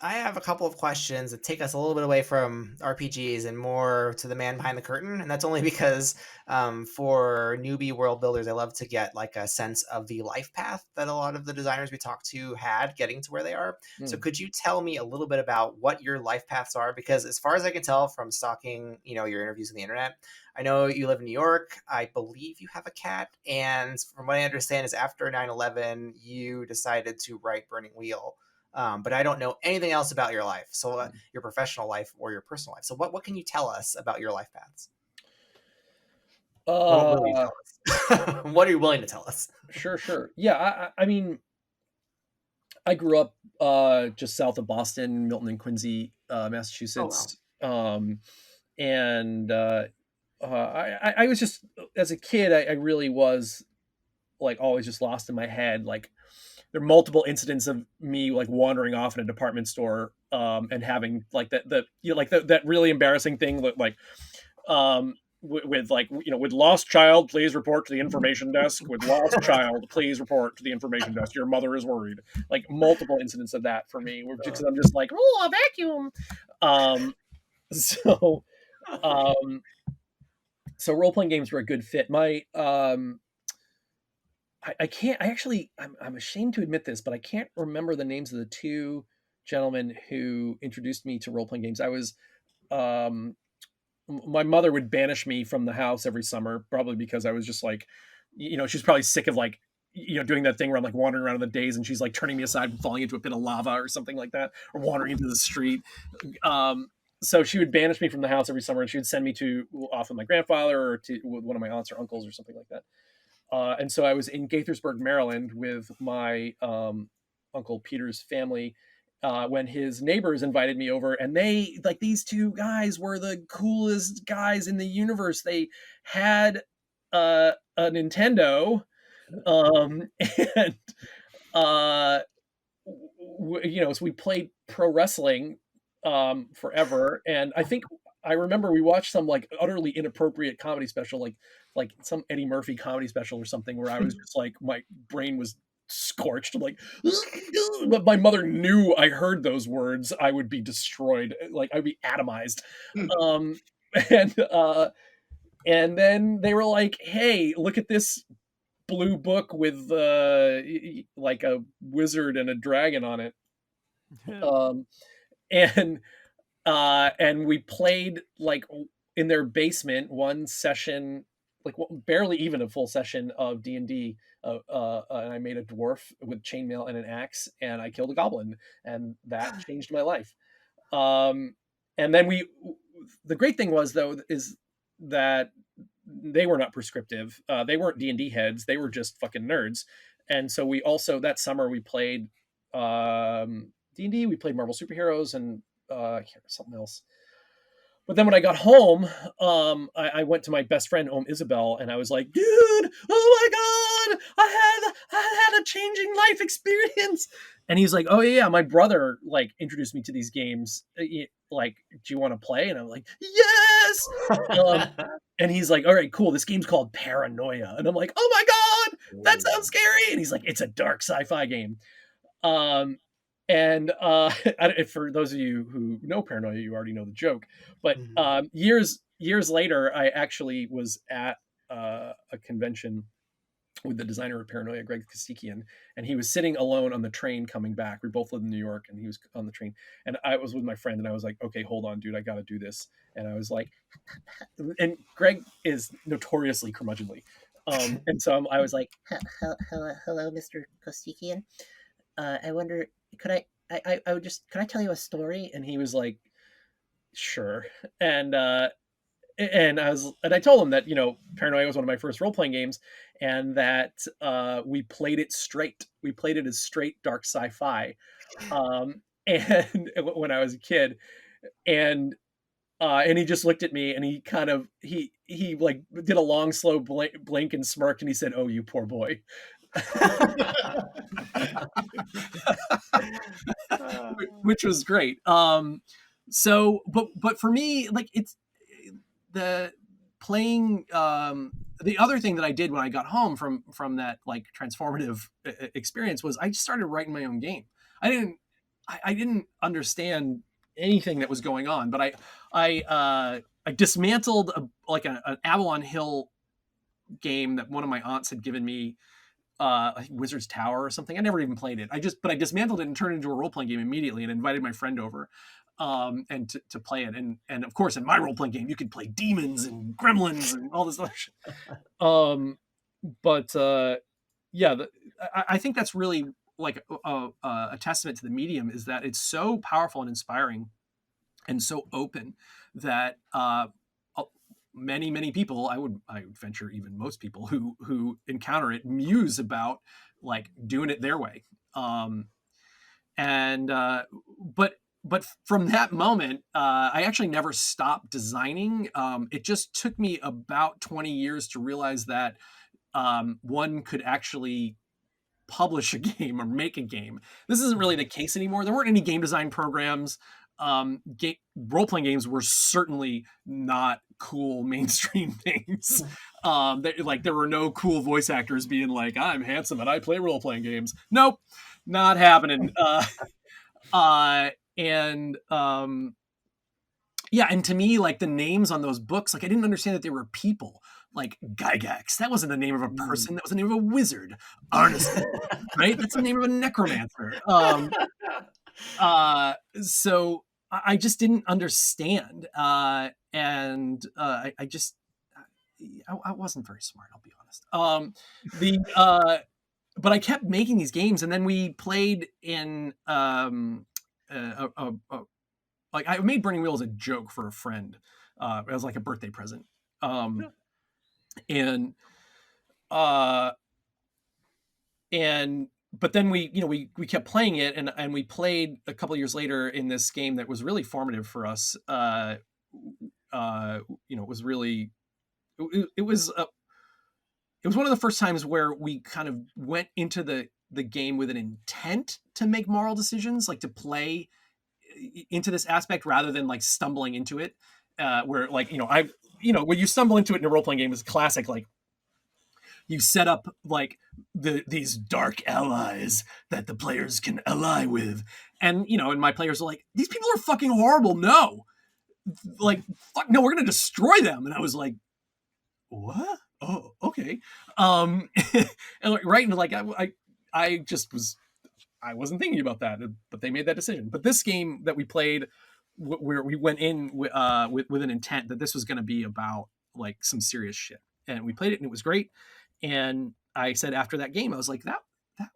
I have a couple of questions that take us a little bit away from RPGs and more to the man behind the curtain. And that's only because for newbie world builders, I love to get like a sense of the life path that a lot of the designers we talked to had getting to where they are. So could you tell me a little bit about what your life paths are? Because as far as I can tell from stalking, your interviews on the internet, I know you live in New York. I believe you have a cat. And from what I understand is after 9/11, you decided to write Burning Wheel. But I don't know anything else about your life, so your professional life or your personal life. So what can you tell us about your life paths? What will you tell us? What are you willing to tell us? Sure. Yeah, I mean, I grew up just south of Boston, Milton and Quincy, Massachusetts. Oh, wow. And I was just, as a kid, I really was like always just lost in my head. Like there are multiple incidents of me like wandering off in a department store and having like that really embarrassing thing that like with lost child, please report to the information desk. With lost child, please report to the information desk. Your mother is worried. Like multiple incidents of that for me, because I'm just like, oh, a vacuum. So role playing games were a good fit. I can't. I'm ashamed to admit this, but I can't remember the names of the two gentlemen who introduced me to role playing games. I was my mother would banish me from the house every summer, probably because I was just like, she's probably sick of like, doing that thing where I'm like wandering around in the days and she's like turning me aside and falling into a pit of lava or something like that, or wandering into the street. So she would banish me from the house every summer and she would send me to often my grandfather or to one of my aunts or uncles or something like that. And so I was in Gaithersburg, Maryland with my Uncle Peter's family when his neighbors invited me over, and they like these two guys were the coolest guys in the universe. They had a Nintendo, and so we played pro wrestling forever. And I remember we watched some like utterly inappropriate comedy special, like some Eddie Murphy comedy special or something, where I was just like my brain was scorched. I'm like, but my mother knew I heard those words, I would be destroyed. Like I'd be atomized. um, and then they were like, "Hey, look at this blue book with like a wizard and a dragon on it." um, and we played like in their basement one session, like barely even a full session of D&D. And I made a dwarf with chainmail and an axe, and I killed a goblin, and that changed my life. And then the great thing was though is that they were not prescriptive. They weren't D&D heads. They were just fucking nerds. And so we also that summer we played D&D. We played Marvel Superheroes and something else. But then when I got home, I went to my best friend, Isabel, and I was like, dude, oh my I had a changing life experience. And he's like, oh yeah, my brother like introduced me to these games. Like, do you want to play? And I'm like, yes. And he's like, all right, cool. This game's called Paranoia. And I'm like, oh my God, that sounds scary. And he's like, it's a dark sci-fi game. And for those of you who know Paranoia, you already know the joke. But years later, I actually was at a convention with the designer of Paranoia, Greg Kosikian, and he was sitting alone on the train coming back. We both lived in New York, and he was on the train. And I was with my friend, and I was like, okay, hold on, dude, I got to do this. And I was like, and Greg is notoriously curmudgeonly. And so I was like, hello, Mr. Kosikian. I wonder, could I tell you a story? And he was like, sure. And I told him that, Paranoia was one of my first role-playing games, and that we played it straight. We played it as straight dark sci-fi. And when I was a kid, and he just looked at me, and he kind of, he like did a long, slow blink and smirked, and he said, "Oh, you poor boy." Which was great. So, but for me, like, it's the playing, the other thing that I did when I got home from that like transformative experience was I just started writing my own game. I didn't understand anything that was going on, but I dismantled an Avalon Hill game that one of my aunts had given me, I think Wizard's Tower or something. I never even played it. But I dismantled it and turned it into a role-playing game immediately and invited my friend over and to play it. And of course, in my role-playing game, you could play demons and gremlins and all this other shit. I think that's really like a testament to the medium, is that it's so powerful and inspiring and so open that many people, I would venture even most people who encounter it muse about like doing it their way. But from that moment, I actually never stopped designing. It just took me about 20 years to realize that one could actually publish a game or make a game. This isn't really the case anymore. There weren't any game design programs. Role-playing games were certainly not cool mainstream things. There were no cool voice actors being like, I'm handsome and I play role-playing games. Nope, not happening. And to me, like, the names on those books, like, I didn't understand that they were people. Like Gygax, that wasn't the name of a person, that was the name of a wizard. Arneson, right? That's the name of a necromancer. So I just didn't understand, I wasn't very smart, I'll be honest. But I kept making these games, and then we played in like, I made Burning Wheel as a joke for a friend. It was like a birthday present. But then we kept playing it, and we played a couple of years later in this game that was really formative for us. It was really, it was one of the first times where we kind of went into the game with an intent to make moral decisions, like to play into this aspect rather than like stumbling into it. Where, like, when you stumble into it in a role-playing game, is classic, like, you set up like these dark allies that the players can ally with, and my players are like, these people are fucking horrible. No, like, fuck no, we're gonna destroy them. And I was like, what? Oh, okay. And right, and like I just I wasn't thinking about that, but they made that decision. But this game that we played, where we went in with an intent that this was going to be about like some serious shit, and we played it, and it was great. And I said after that game, I was like, that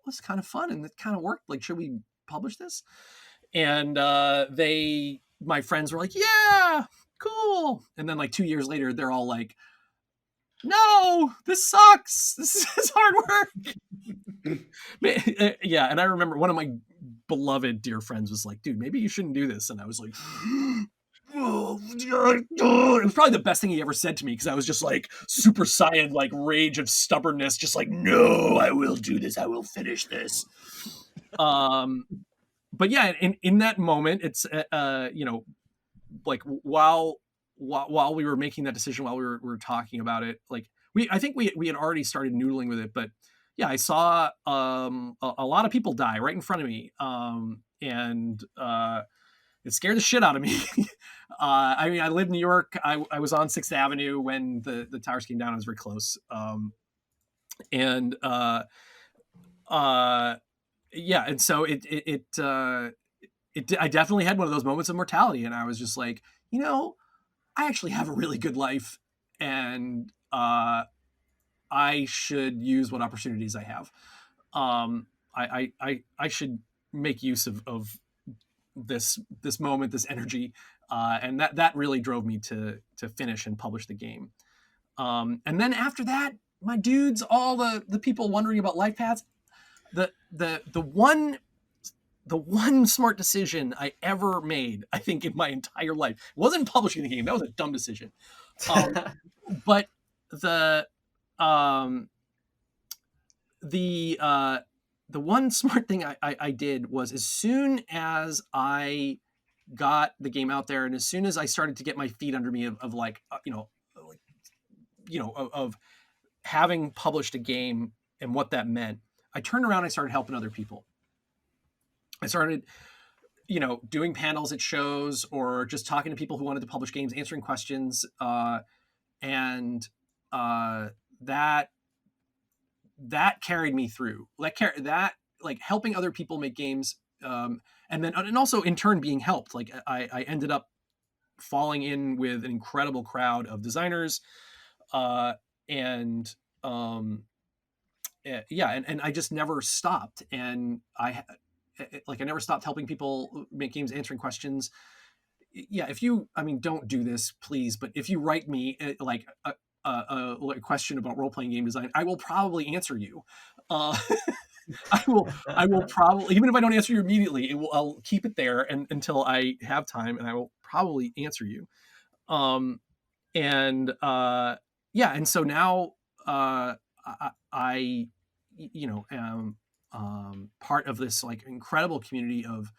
was kind of fun, and it kind of worked. Like, should we publish this? And my friends were like, yeah, cool. And then like 2 years later, they're all like, no, this sucks. This is hard work. Yeah. And I remember one of my beloved dear friends was like, dude, maybe you shouldn't do this. And I was like, it was probably the best thing he ever said to me, because I was just like super saiyan, like rage of stubbornness, just like, no, I will do this, I will finish this. But yeah, in that moment, it's like while we were making that decision, while we were talking about it, like I think we had already started noodling with it, but yeah, I saw a lot of people die right in front of me, and it scared the shit out of me. I mean, I live in New York. I was on 6th Avenue when the towers came down. I was very close, and yeah, and so I definitely had one of those moments of mortality, and I was just like, I actually have a really good life, and I should use what opportunities I have. I should make use of this moment, this energy, and that really drove me to finish and publish the game. And then after that, my dudes, all the people wondering about life paths, the one smart decision I ever made, I think, in my entire life, wasn't publishing the game. That was a dumb decision. But the one smart thing I did was, as soon as I got the game out there, and as soon as I started to get my feet under me of like, of having published a game and what that meant, I turned around and I started helping other people. I started, doing panels at shows, or just talking to people who wanted to publish games, answering questions, and that carried me through. Like helping other people make games, and also in turn being helped. Like I ended up falling in with an incredible crowd of designers, and I just never stopped, and I never stopped helping people make games, answering questions. Yeah, don't do this, please, but if you write me like a question about role-playing game design, I will probably answer you. I will probably, even if I don't answer you immediately, I'll keep it there until I have time, and I will probably answer you. And so now I am part of this like incredible community of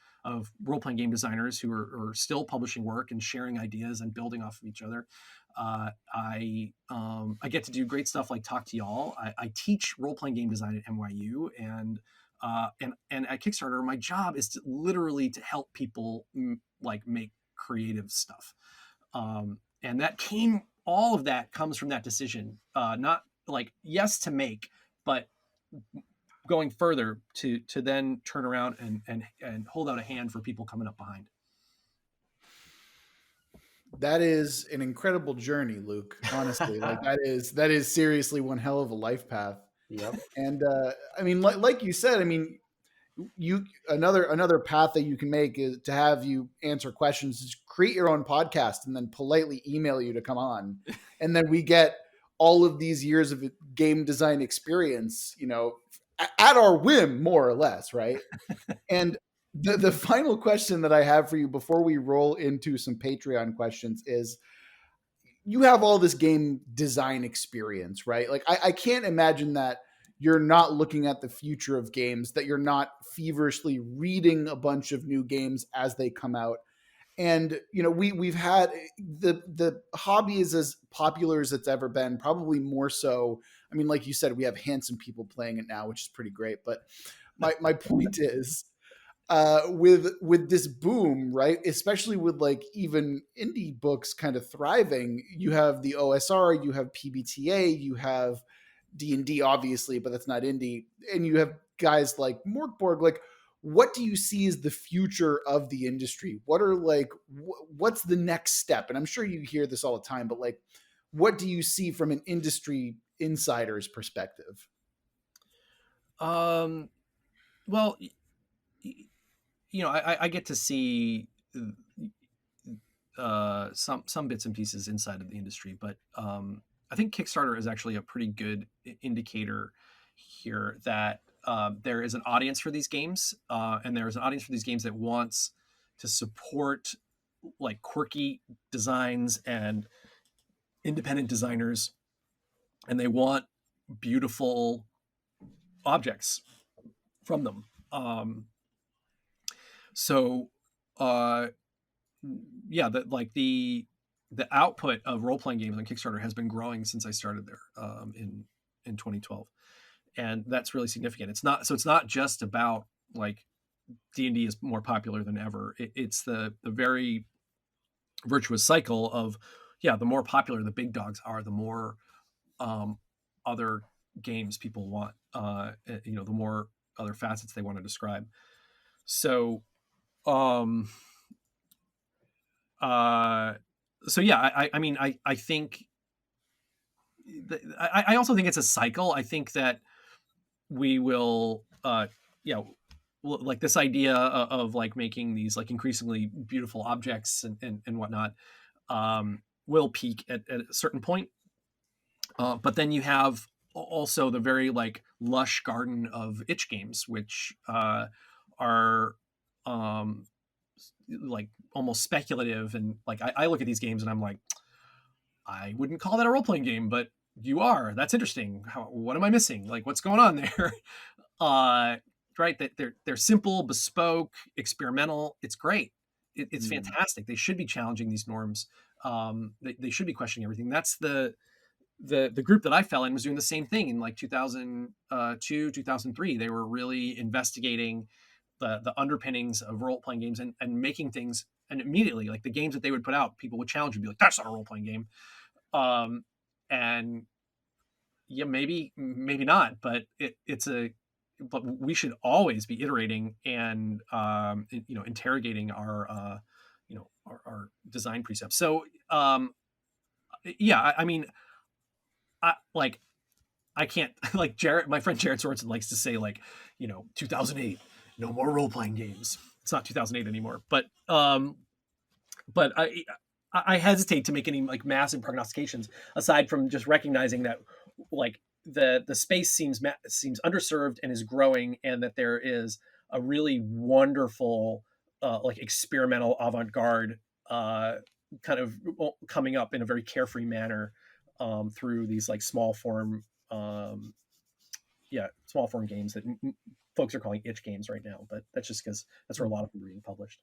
role-playing game designers who are still publishing work and sharing ideas and building off of each other. I get to do great stuff like talk to y'all. I teach role-playing game design at NYU, and at Kickstarter, my job is literally to help people like make creative stuff. And all of that comes from that decision, not like, yes, to make, but going further to then turn around and hold out a hand for people coming up behind. That is an incredible journey, Luke. Honestly, like that is seriously one hell of a life path. Yep. And I mean, like you said, I mean, another path that you can make is to have you answer questions, is create your own podcast and then politely email you to come on, and then we get all of these years of game design experience, at our whim, more or less, right? And the final question that I have for you before we roll into some Patreon questions is, you have all this game design experience, right? Like I can't imagine that you're not looking at the future of games, that you're not feverishly reading a bunch of new games as they come out. And we've had the hobby is as popular as it's ever been, probably more so. I mean, like you said, we have handsome people playing it now, which is pretty great. But my point is, with this boom, right? Especially with like even indie books kind of thriving, you have the OSR, you have PBTA, you have D&D, obviously, but that's not indie, and you have guys like Morkborg. Like, what do you see as the future of the industry? What are like, what's the next step? And I'm sure you hear this all the time, but like, what do you see from an industry insider's perspective? Well, I get to see some bits and pieces inside of the industry, but I think Kickstarter is actually a pretty good indicator here that there is an audience for these games, and there is an audience for these games that wants to support like quirky designs and independent designers, and they want beautiful objects from them. So uh yeah, that like the output of role playing games on Kickstarter has been growing since I started there in 2012, and that's really significant. It's not just about like D&D is more popular than ever. It's the very virtuous cycle of, yeah, the more popular the big dogs are, the more other games people want. The more other facets they want to describe. So um uh so yeah, I mean, I think I also think it's a cycle. I think that we will you know like this idea of like making these like increasingly beautiful objects and whatnot will peak at a certain point, but then you have also the very like lush garden of itch games, which are um like almost speculative, and like I look at these games and I'm like, I wouldn't call that a role-playing game, but you are. That's interesting. What am I missing? Like, what's going on there? uh right, that they're simple, bespoke, experimental. It's great. It's fantastic. They should be challenging these norms. They should be questioning everything. That's the group that I fell in was doing the same thing in like 2002, 2003. They were really investigating the underpinnings of role-playing games and making things, and immediately like the games that they would put out, people would challenge and be like, that's not a role-playing game. And yeah, maybe not, but but we should always be iterating and interrogating our our design precepts. So yeah, I mean, like I can't like Jared, my friend Jared Sorensen likes to say like, 2008, no more role playing games. It's not 2008 anymore, but I hesitate to make any like massive prognostications aside from just recognizing that like the space seems underserved and is growing, and that there is a really wonderful like experimental avant-garde kind of coming up in a very carefree manner through these like um, small form games that folks are calling itch games right now, but that's just because that's where a lot of them are being published.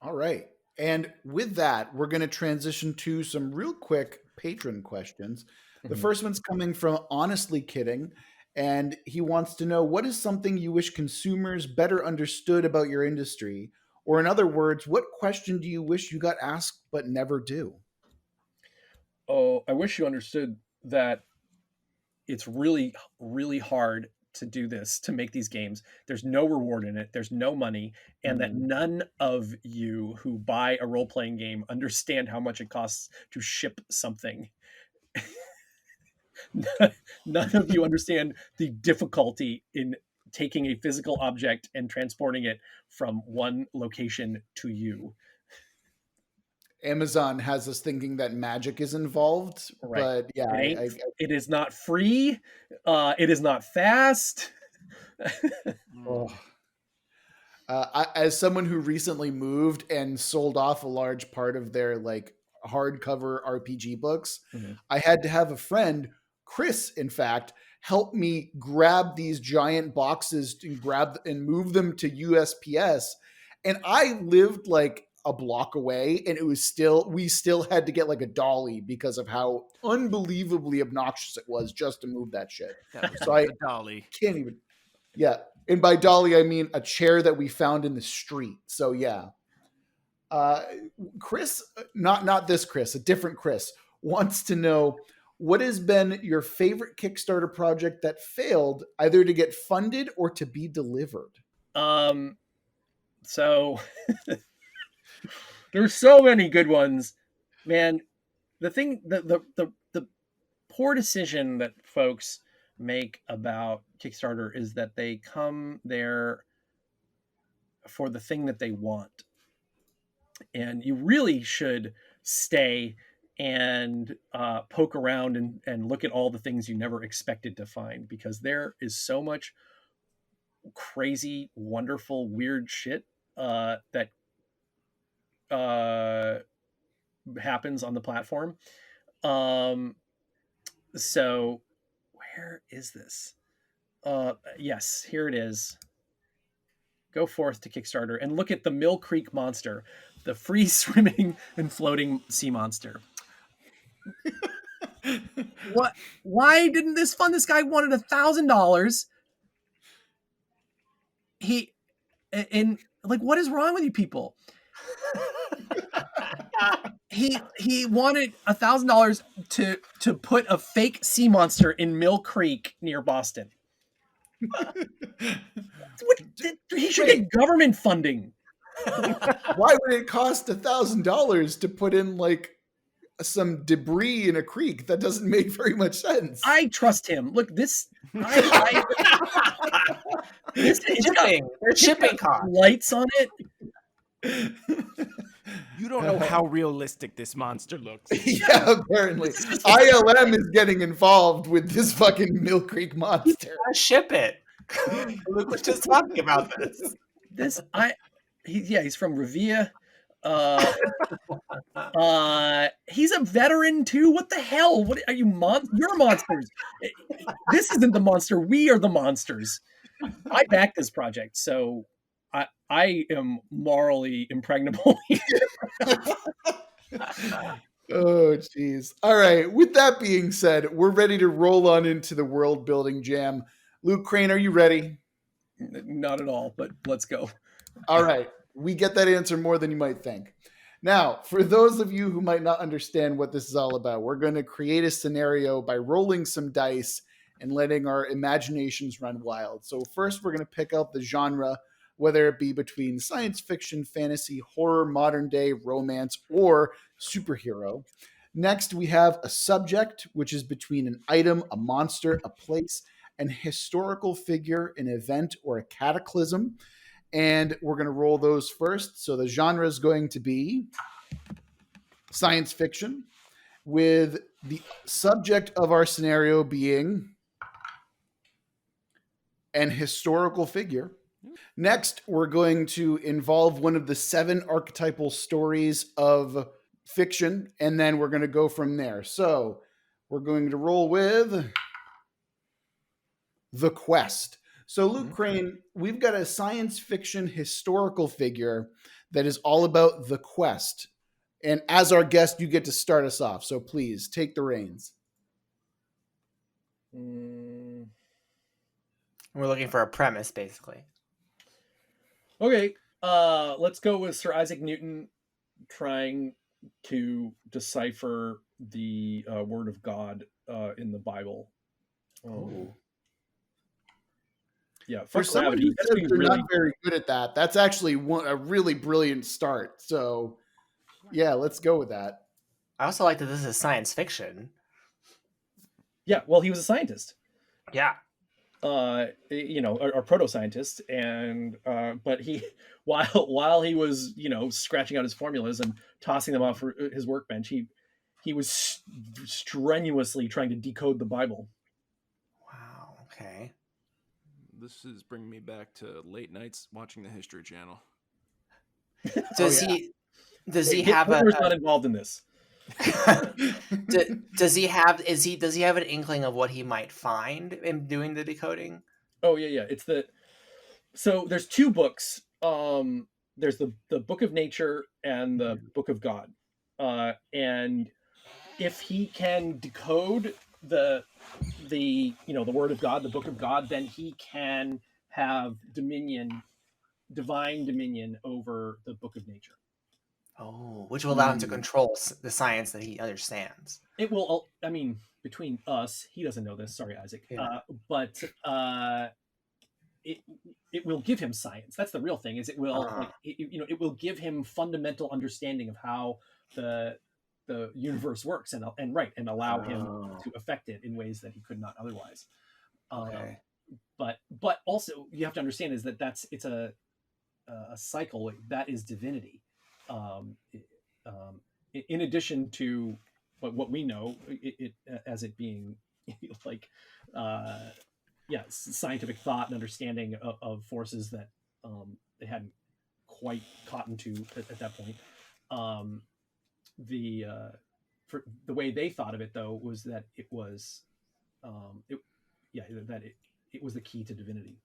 All right. And with that, we're going to transition to some real quick patron questions. The first one's coming from Honestly Kidding, and he wants to know, what is something you wish consumers better understood about your industry? Or in other words, what question do you wish you got asked but never do? Oh, I wish you understood that it's really, really hard to do this, to make these games. There's no reward in it. There's no money. And that none of you who buy a role-playing game understand how much it costs to ship something. None of you understand the difficulty in taking a physical object and transporting it from one location to you. Amazon has us thinking that magic is involved, Right. but yeah, It is not free. It is not fast. oh. As someone who recently moved and sold off a large part of their like hardcover RPG books, I had to have a friend, Chris, in fact, help me grab these giant boxes and grab and move them to USPS. And I lived like a block away, and we still had to get like a dolly because of how unbelievably obnoxious it was just to move that shit. So I dolly Can't even. Yeah. And by dolly, I mean a chair that we found in the street. So yeah. Chris, not this Chris, a different Chris, wants to know, what has been your favorite Kickstarter project that failed either to get funded or to be delivered? So there's so many good ones, man. The poor decision that folks make about Kickstarter is that they come there for the thing that they want, and you really should stay and poke around and look at all the things you never expected to find, because there is so much crazy, wonderful, weird shit that happens on the platform. So where is this? Yes, here it is. Go forth to Kickstarter and look at the Mill Creek monster, the free swimming and floating sea monster. What? Why didn't this fund? This guy wanted $1,000. And like, what is wrong with you people? He wanted $1,000 to put a fake sea monster in Mill Creek near Boston. He should get government funding. Why would it cost $1,000 to put in like some debris in a creek? That doesn't make very much sense. I trust him. Look, this shipping costs. Lights on it. You don't know how realistic this monster looks. Yeah, apparently. ILM is getting involved with this fucking Mill Creek monster. Ship it. Luke was just talking about this. He's from Revere. He's a veteran too. What the hell? What are you? You're monsters. This isn't the monster. We are the monsters. I backed this project, so I am morally impregnable. Oh, jeez. All right. With that being said, we're ready to roll on into the world building jam. Luke Crane, are you ready? Not at all, but let's go. All right. We get that answer more than you might think. Now, for those of you who might not understand what this is all about, we're going to create a scenario by rolling some dice and letting our imaginations run wild. So first, we're going to pick out the genre, whether it be between science fiction, fantasy, horror, modern day, romance, or superhero. Next, we have a subject, which is between an item, a monster, a place, an historical figure, an event, or a cataclysm. And we're going to roll those first. So the genre is going to be science fiction, with the subject of our scenario being an historical figure. Next, we're going to involve one of the 7 archetypal stories of fiction, and then we're going to go from there. So we're going to roll with The Quest. So Luke Crane, we've got a science fiction historical figure that is all about the quest. And as our guest, you get to start us off. So please take the reins. We're looking for a premise, basically. Okay, let's go with Sir Isaac Newton trying to decipher the word of God in the Bible. Yeah, for someone who says they're not very good at that, that's actually a really brilliant start. So, yeah, let's go with that. I also like that this is science fiction. Yeah, well, he was a scientist. Yeah. A proto-scientist, and but he, while he was, scratching out his formulas and tossing them off his workbench, he was strenuously trying to decode the Bible. Wow. Okay. This is bringing me back to late nights watching the History Channel. Does he have Hitler's not involved in this? Does he have an inkling of what he might find in doing the decoding? Oh yeah. So there's 2 books. There's the Book of Nature and the Book of God. And if he can decode the word of God, the Book of God, then he can have divine dominion over the Book of Nature. Oh, which will allow him to control the science that he understands. It will. I mean, between us, he doesn't know this. Sorry, Isaac. Yeah. But it will give him science. That's the real thing. Is it will it will give him fundamental understanding of how the universe works and allow him to affect it in ways that he could not otherwise. Okay. But also you have to understand is that it's a cycle that is divinity. In addition to what we know, it as it being like scientific thought and understanding of forces that they hadn't quite cottoned to at that point. the for the way they thought of it though was that it was it was the key to divinity.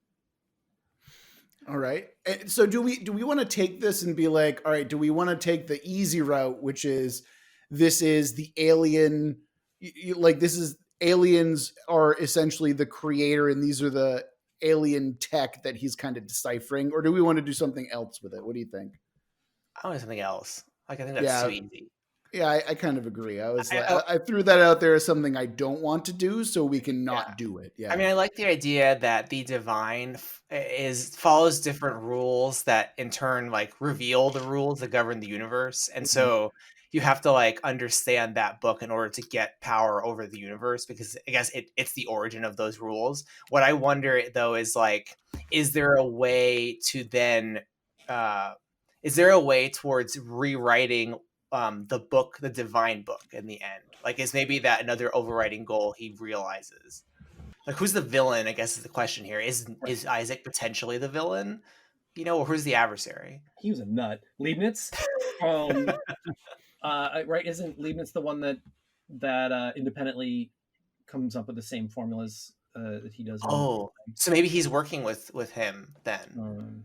All right. So do we want to take this and be like, all right, do we want to take the easy route, which is this is the alien, like this is aliens are essentially the creator and these are the alien tech that he's kind of deciphering, or do we want to do something else with it? What do you think? I want something else. Like I think that's Yeah. too easy. Yeah, I kind of agree. I threw that out there as something I don't want to do, so we can not do it. Yeah. I mean, I like the idea that the divine follows different rules that in turn like reveal the rules that govern the universe, and so you have to like understand that book in order to get power over the universe, because I guess it's the origin of those rules. What I wonder though is like, is there a way to then, is there a way towards rewriting the book, the divine book, in the end? Like, is maybe that another overriding goal he realizes? Like, who's the villain, I guess is the question here. Is Isaac potentially the villain? You know, or who's the adversary? He was a nut. Leibniz? Right, isn't Leibniz the one that independently comes up with the same formulas that he does? Oh, so maybe he's working with him then.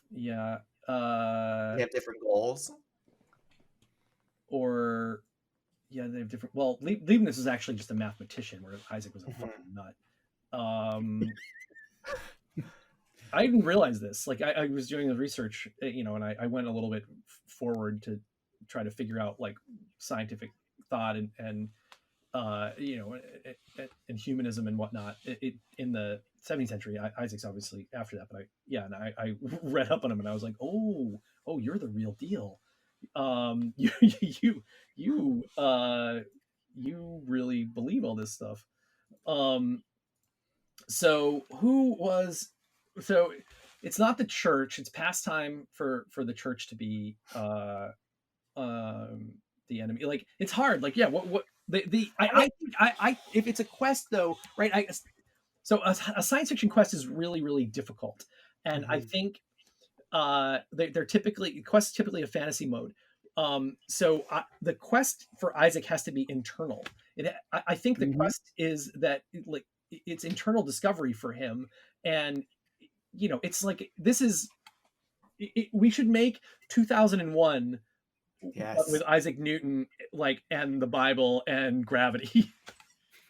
Yeah. They have different goals? Or yeah, they have different. Well, Leibniz is actually just a mathematician, where Isaac was a fucking nut. I didn't realize this. Like, I was doing the research, you know, and I went a little bit forward to try to figure out like scientific thought and you know, and humanism and whatnot. In the 17th century, Isaac's obviously after that, but I read up on him and I was like, oh, you're the real deal. You really believe all this stuff. So it's not the church. It's past time for the church to be the enemy. Like, it's hard. Like, yeah, I if it's a quest though, right? So a science fiction quest is really, really difficult, and I think they're typically quests typically a fantasy mode. So the quest for Isaac has to be internal. I think the quest is that like it's internal discovery for him, and you know, it's like we should make 2001 with Isaac Newton, like, and the Bible and gravity.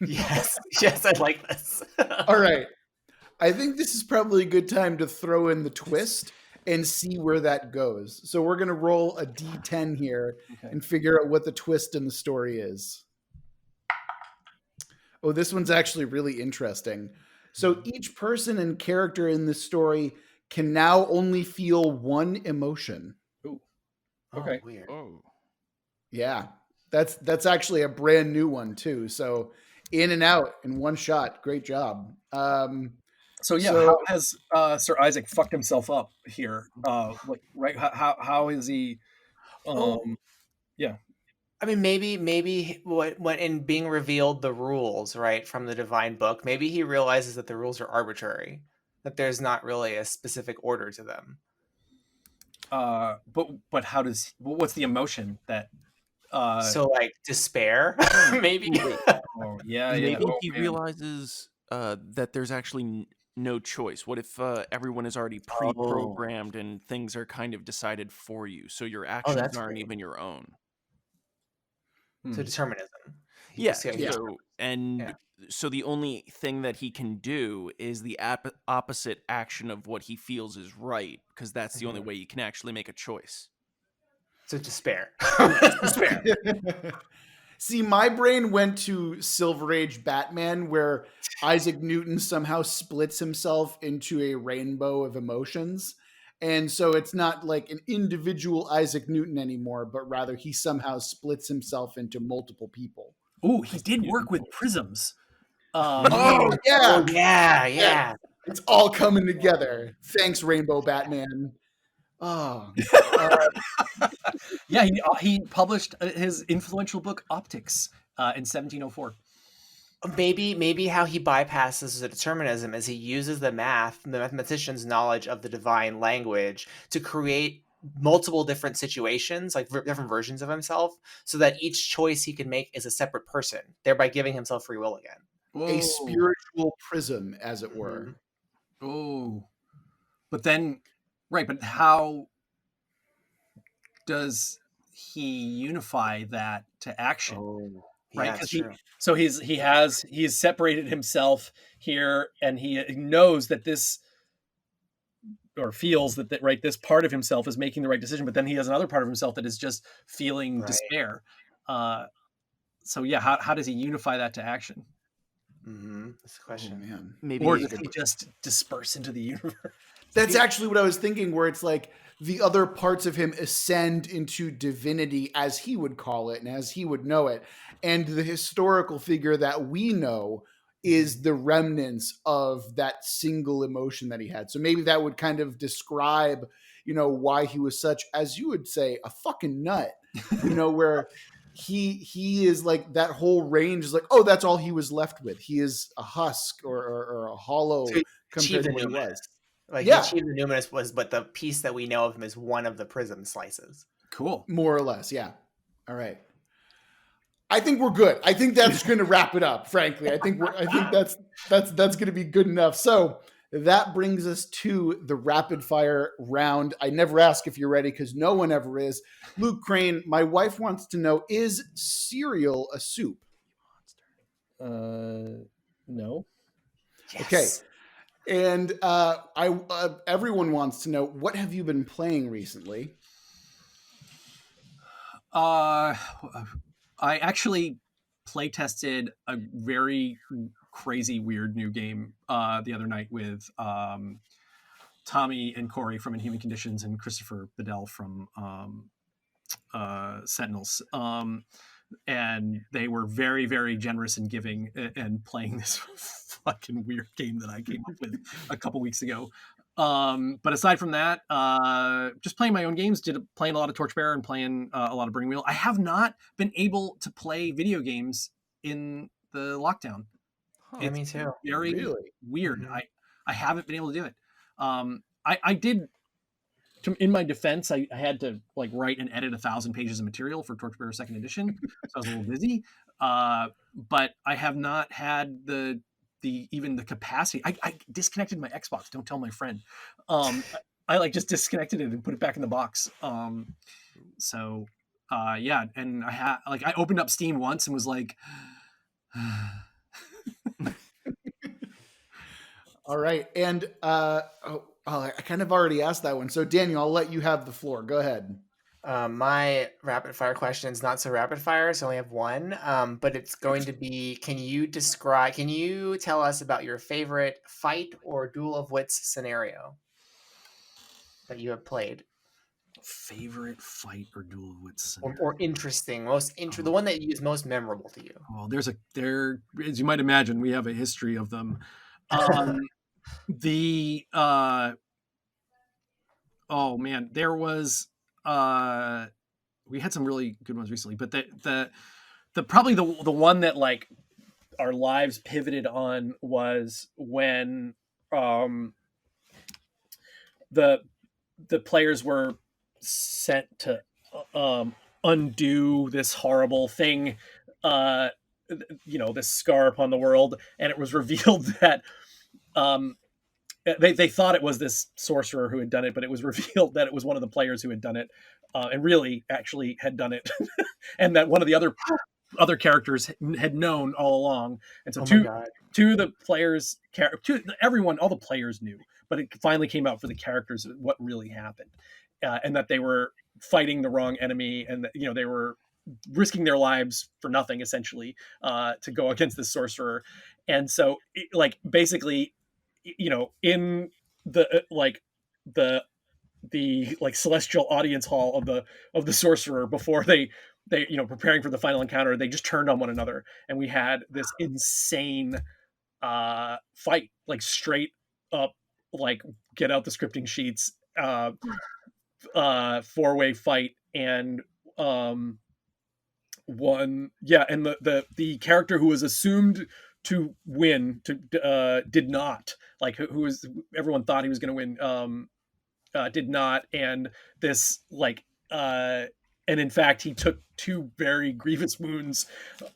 Yes, I like this. All right. I think this is probably a good time to throw in the twist and see where that goes. So we're going to roll a D10 here and figure out what the twist in the story is. Oh, this one's actually really interesting. So each person and character in this story can now only feel one emotion. Ooh. Okay. Oh, weird. Oh. Yeah. That's actually a brand new one too. So in and out in one shot. Great job. So how has Sir Isaac fucked himself up here? Right? How is he? Yeah. I mean, maybe when in being revealed the rules, right, from the divine book, maybe he realizes that the rules are arbitrary, that there's not really a specific order to them. But how does? What's the emotion that? So like despair, maybe. Maybe he realizes that there's actually no choice. What if everyone is already pre-programmed and things are kind of decided for you, so your actions aren't even your own? So determinism. So the only thing that he can do is the opposite action of what he feels is right, because that's the only way you can actually make a choice. So despair. Despair. See, my brain went to Silver Age Batman, where Isaac Newton somehow splits himself into a rainbow of emotions. And so it's not like an individual Isaac Newton anymore, but rather he somehow splits himself into multiple people. Oh, he did work with prisms. Yeah. It's all coming together. Thanks, Rainbow Batman. Yeah, he published his influential book Optics in 1704. Maybe how he bypasses the determinism is he uses the mathematician's knowledge of the divine language to create multiple different situations, like different versions of himself, so that each choice he can make is a separate person, thereby giving himself free will again. Whoa. A spiritual prism, as it were. Oh, but then, right? But how does he unify that to action? Oh, Right? yeah, that's true. So he's separated himself here, and he knows that this, or feels that right, this part of himself is making the right decision, but then he has another part of himself that is just feeling Right. despair. So yeah, how does he unify that to action? That's the Oh question. man. Maybe Or does he just disperse into the universe? That's actually what I was thinking, where it's like the other parts of him ascend into divinity, as he would call it and as he would know it. And the historical figure that we know is the remnants of that single emotion that he had. So maybe that would kind of describe, why he was such, as you would say, a fucking nut, where he is like, that whole range is like, oh, that's all he was left with. He is a husk or a hollow So he compared achieved to the what he numinous. was. Like Yeah. he achieved the numinous but the piece that we know of him is one of the prism slices. Cool. More or less, yeah. All right. I think we're good. I think that's going to wrap it up. Frankly, I think that's going to be good enough. So that brings us to the rapid fire round. I never ask if you're ready because no one ever is. Luke Crane, my wife wants to know: is cereal a soup? No. Yes. Okay. And everyone wants to know, what have you been playing recently? I actually play tested a very crazy, weird new game the other night with Tommy and Corey from Inhuman Conditions and Christopher Bedell from Sentinels. And they were very, very generous in giving and playing this fucking weird game that I came up with a couple weeks ago. But aside from that, just playing my own games, playing a lot of Torchbearer and playing a lot of Bring Wheel. I have not been able to play video games in the lockdown. Yeah, me too. Very Really? weird. Mhm. I haven't been able to do it. I did. In my defense, I had to write and edit 1,000 pages of material for Torchbearer Second Edition, so I was a little busy. But I have not had the capacity. I disconnected my Xbox. Don't tell my friend. I just disconnected it and put it back in the box. So yeah, and I opened up Steam once and was like. All right. And I kind of already asked that one. So Daniel, I'll let you have the floor. Go ahead. My rapid fire question is not so rapid fire, so I only have one. But it's going to be: can you tell us about your favorite fight or duel of wits scenario that you have played? Favorite fight or duel of wits Or interesting, the one that is most memorable to you. Well, as you might imagine, we have a history of them. Oh man, there was we had some really good ones recently, but the probably the one that our lives pivoted on was when the players were sent to undo this horrible thing, this scar upon the world, and it was revealed that they thought it was this sorcerer who had done it, but it was revealed that it was one of the players who had done it, and really actually had done it, and that one of the other characters had known all along. And so two of the players, all the players knew, but it finally came out for the characters what really happened, and that they were fighting the wrong enemy, and that they were risking their lives for nothing, essentially, to go against this sorcerer. And so basically, in the celestial audience hall of the sorcerer, before they preparing for the final encounter, they just turned on one another, and we had this insane fight, straight up, get out the scripting sheets, 4-way fight, and one, yeah, and the character who was assumed to win did not, who was, everyone thought he was going to win, did not, and this like and in fact he took 2 very grievous wounds,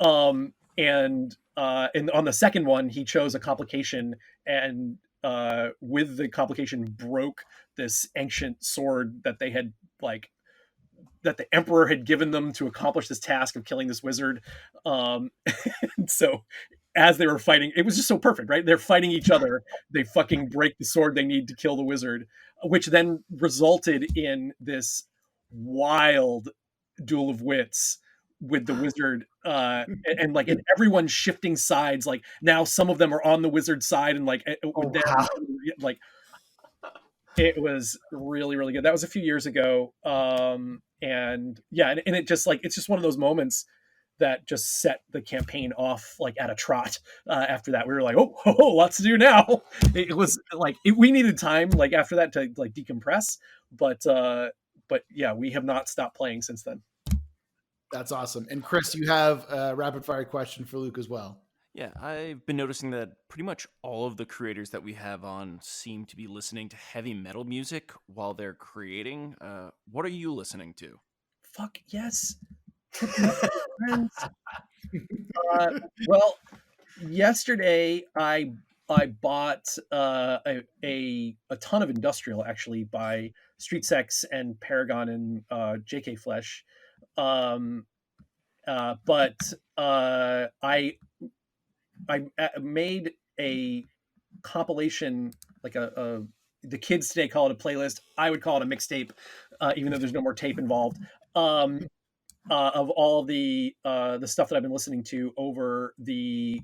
and on the second one he chose a complication, and with the complication broke this ancient sword that they had like that the emperor had given them to accomplish this task of killing this wizard. And so as they were fighting, it was just so perfect, right? They're fighting each other, they fucking break the sword they need to kill the wizard, which then resulted in this wild duel of wits with the wizard, and like, and everyone shifting sides, like now some of them are on the wizard side, and like wow. like it was really, really good. That was a few years ago. And yeah, and it just like, it's just one of those moments that just set the campaign off like at a trot. After that, we were like, oh, lots to do now. It was like, we needed time like after that to like decompress. But yeah, we have not stopped playing since then. That's awesome. And Chris, you have a rapid fire question for Luke as well. Yeah, I've been noticing that pretty much all of the creators that we have on seem to be listening to heavy metal music while they're creating. What are you listening to? Fuck yes. Friends. Well, yesterday I bought a ton of industrial, actually, by Street Sex and Paragon and JK Flesh. But I made a compilation, like the kids today call it a playlist. I would call it a mixtape, even though there's no more tape involved. Of all the stuff that I've been listening to over the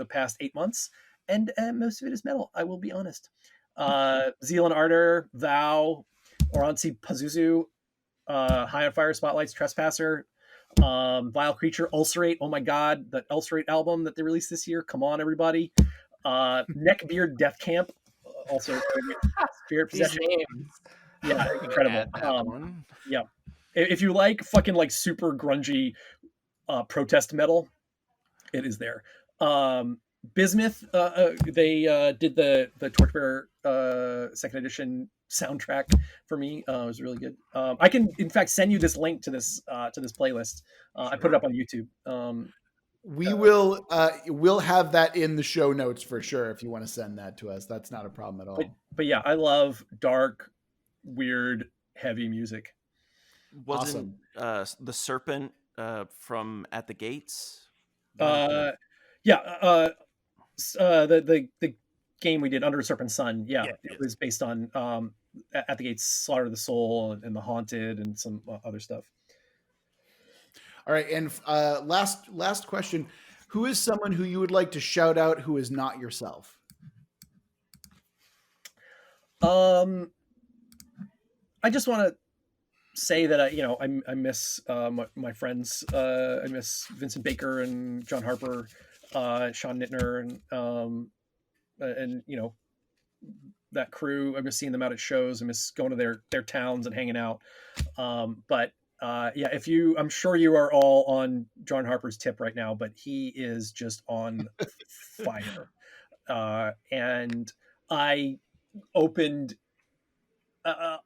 past 8 months, and most of it is metal. I will be honest. Zeal and Ardor, Thou, Oransi Pazuzu, High on Fire, Spotlights, Trespasser, Vile Creature, Ulcerate. Oh my god, the Ulcerate album that they released this year. Come on, everybody. Neckbeard Death Camp, also Spirit Possession. Yeah, incredible. Yeah. If you like fucking like super grungy protest metal, it is there. Bismuth, they did the Torchbearer 2nd edition soundtrack for me. It was really good. I can in fact send you this link to this playlist. Sure. I put it up on YouTube. We will we'll have that in the show notes for sure if you want to send that to us. That's not a problem at all. But yeah, I love dark, weird, heavy music. Wasn't the Serpent from At the Gates? Yeah, the game we did, Under a Serpent's Sun. Yeah, it was based on At the Gates, Slaughter of the Soul, and The Haunted, and some other stuff. All right, and last question: who is someone who you would like to shout out who is not yourself? I just want to say that I miss my friends. I miss Vincent Baker and John Harper, Sean Nittner, and that crew. I miss seeing them out at shows. I miss going to their towns and hanging out. But yeah, I'm sure you are all on John Harper's tip right now, but he is just on fire. And I opened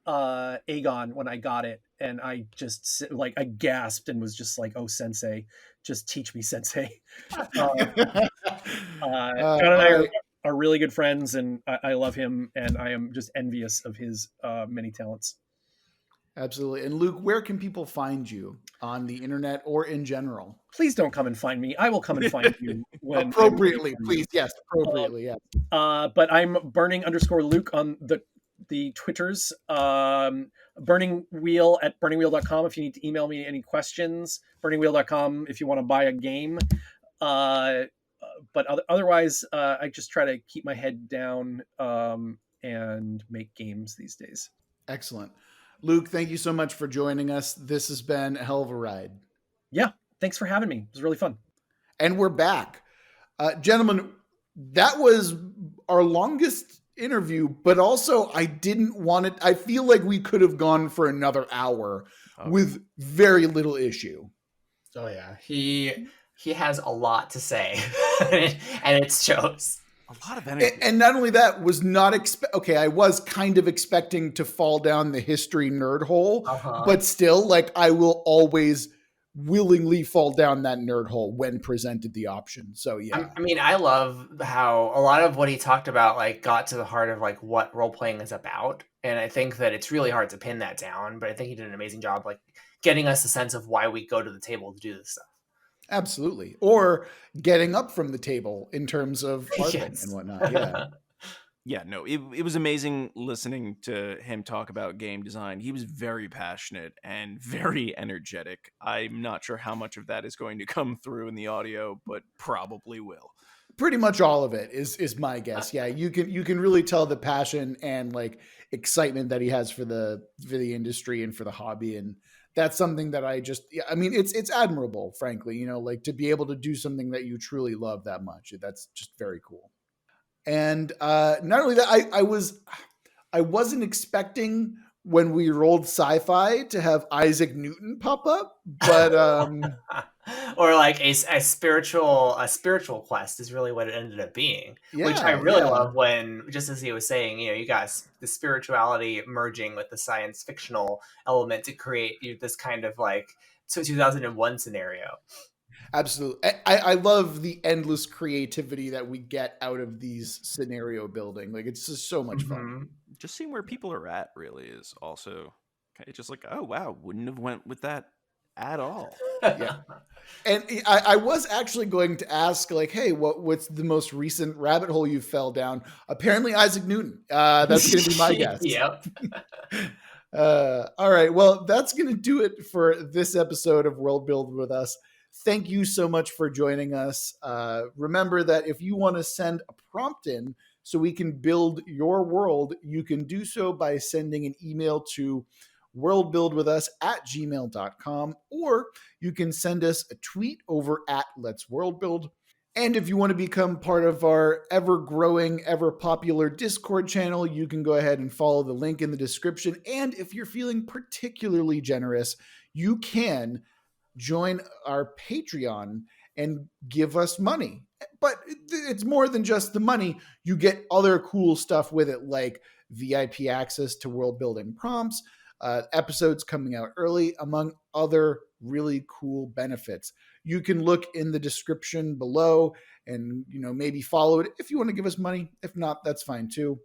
Aegon when I got it, and I just I gasped and was just like, "Oh, Sensei, just teach me, Sensei." And I are really good friends, and I love him, and I am just envious of his many talents. Absolutely. And Luke, where can people find you on the internet or in general? Please don't come and find me. I will come and find you when appropriately, please. Yes, appropriately. Yes. But I'm burning_Luke on the Twitters, Burning Wheel at burningwheel.com if you need to email me any questions, burningwheel.com if you want to buy a game. But otherwise, I just try to keep my head down and make games these days. Excellent. Luke, thank you so much for joining us. This has been a hell of a ride. Yeah, thanks for having me. It was really fun. And we're back. Gentlemen, that was our longest interview, but also I didn't want it. I feel like we could have gone for another hour with very little issue. Oh yeah, he has a lot to say, and it shows. A lot of energy. And not only that, was not okay, I was kind of expecting to fall down the history nerd hole, but still, like, I will always willingly fall down that nerd hole when presented the option. So yeah. I mean, I love how a lot of what he talked about like got to the heart of like what role playing is about, and I think that it's really hard to pin that down. But I think he did an amazing job, like getting us a sense of why we go to the table to do this stuff. Absolutely. Or getting up from the table in terms of LARPing and whatnot. Yeah. Yeah, no, it was amazing listening to him talk about game design. He was very passionate and very energetic. I'm not sure how much of that is going to come through in the audio, but probably will. Pretty much all of it is my guess. Yeah, you can really tell the passion and like excitement that he has for the industry and for the hobby, and that's something that I mean, it's admirable, frankly, you know, like to be able to do something that you truly love that much. That's just very cool. And not only that, I wasn't expecting when we rolled sci-fi to have Isaac Newton pop up, but or like a spiritual quest is really what it ended up being, which I really love. When, just as he was saying, you know, you guys, the spirituality merging with the science fictional element to create this kind of like 2001 scenario. Absolutely. I love the endless creativity that we get out of these scenario building. Like, it's just so much fun. Just seeing where people are at really is also just like, oh wow, wouldn't have went with that at all. Yeah. And I was actually going to ask, like, hey, what's the most recent rabbit hole you fell down? Apparently Isaac Newton. That's going to be my guess. Yep. All right. Well, that's going to do it for this episode of Worldbuild with us. Thank you so much for joining us. Remember that if you want to send a prompt in so we can build your world, you can do so by sending an email to worldbuildwithus@gmail.com, or you can send us a tweet over at Let's Worldbuild. And if you want to become part of our ever-growing, ever-popular Discord channel, you can go ahead and follow the link in the description. And if you're feeling particularly generous, you can join our Patreon and give us money. But it's more than just the money. You get other cool stuff with it, like VIP access to world building prompts, episodes coming out early, among other really cool benefits. You can look in the description below and, you know, maybe follow it if you want to give us money. If not, that's fine too.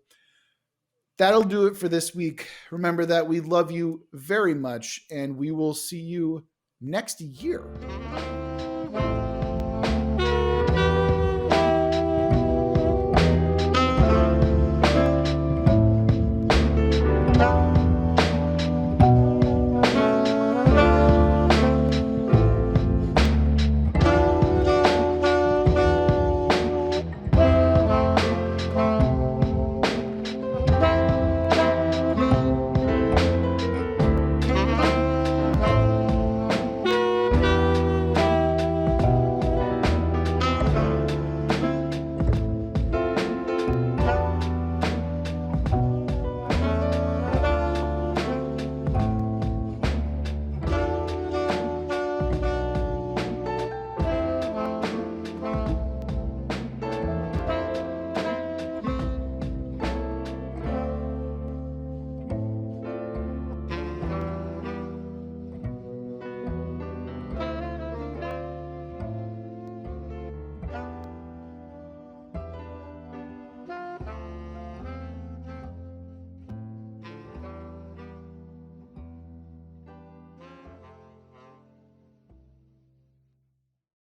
That'll do it for this week. Remember that we love you very much, and we will see you next year.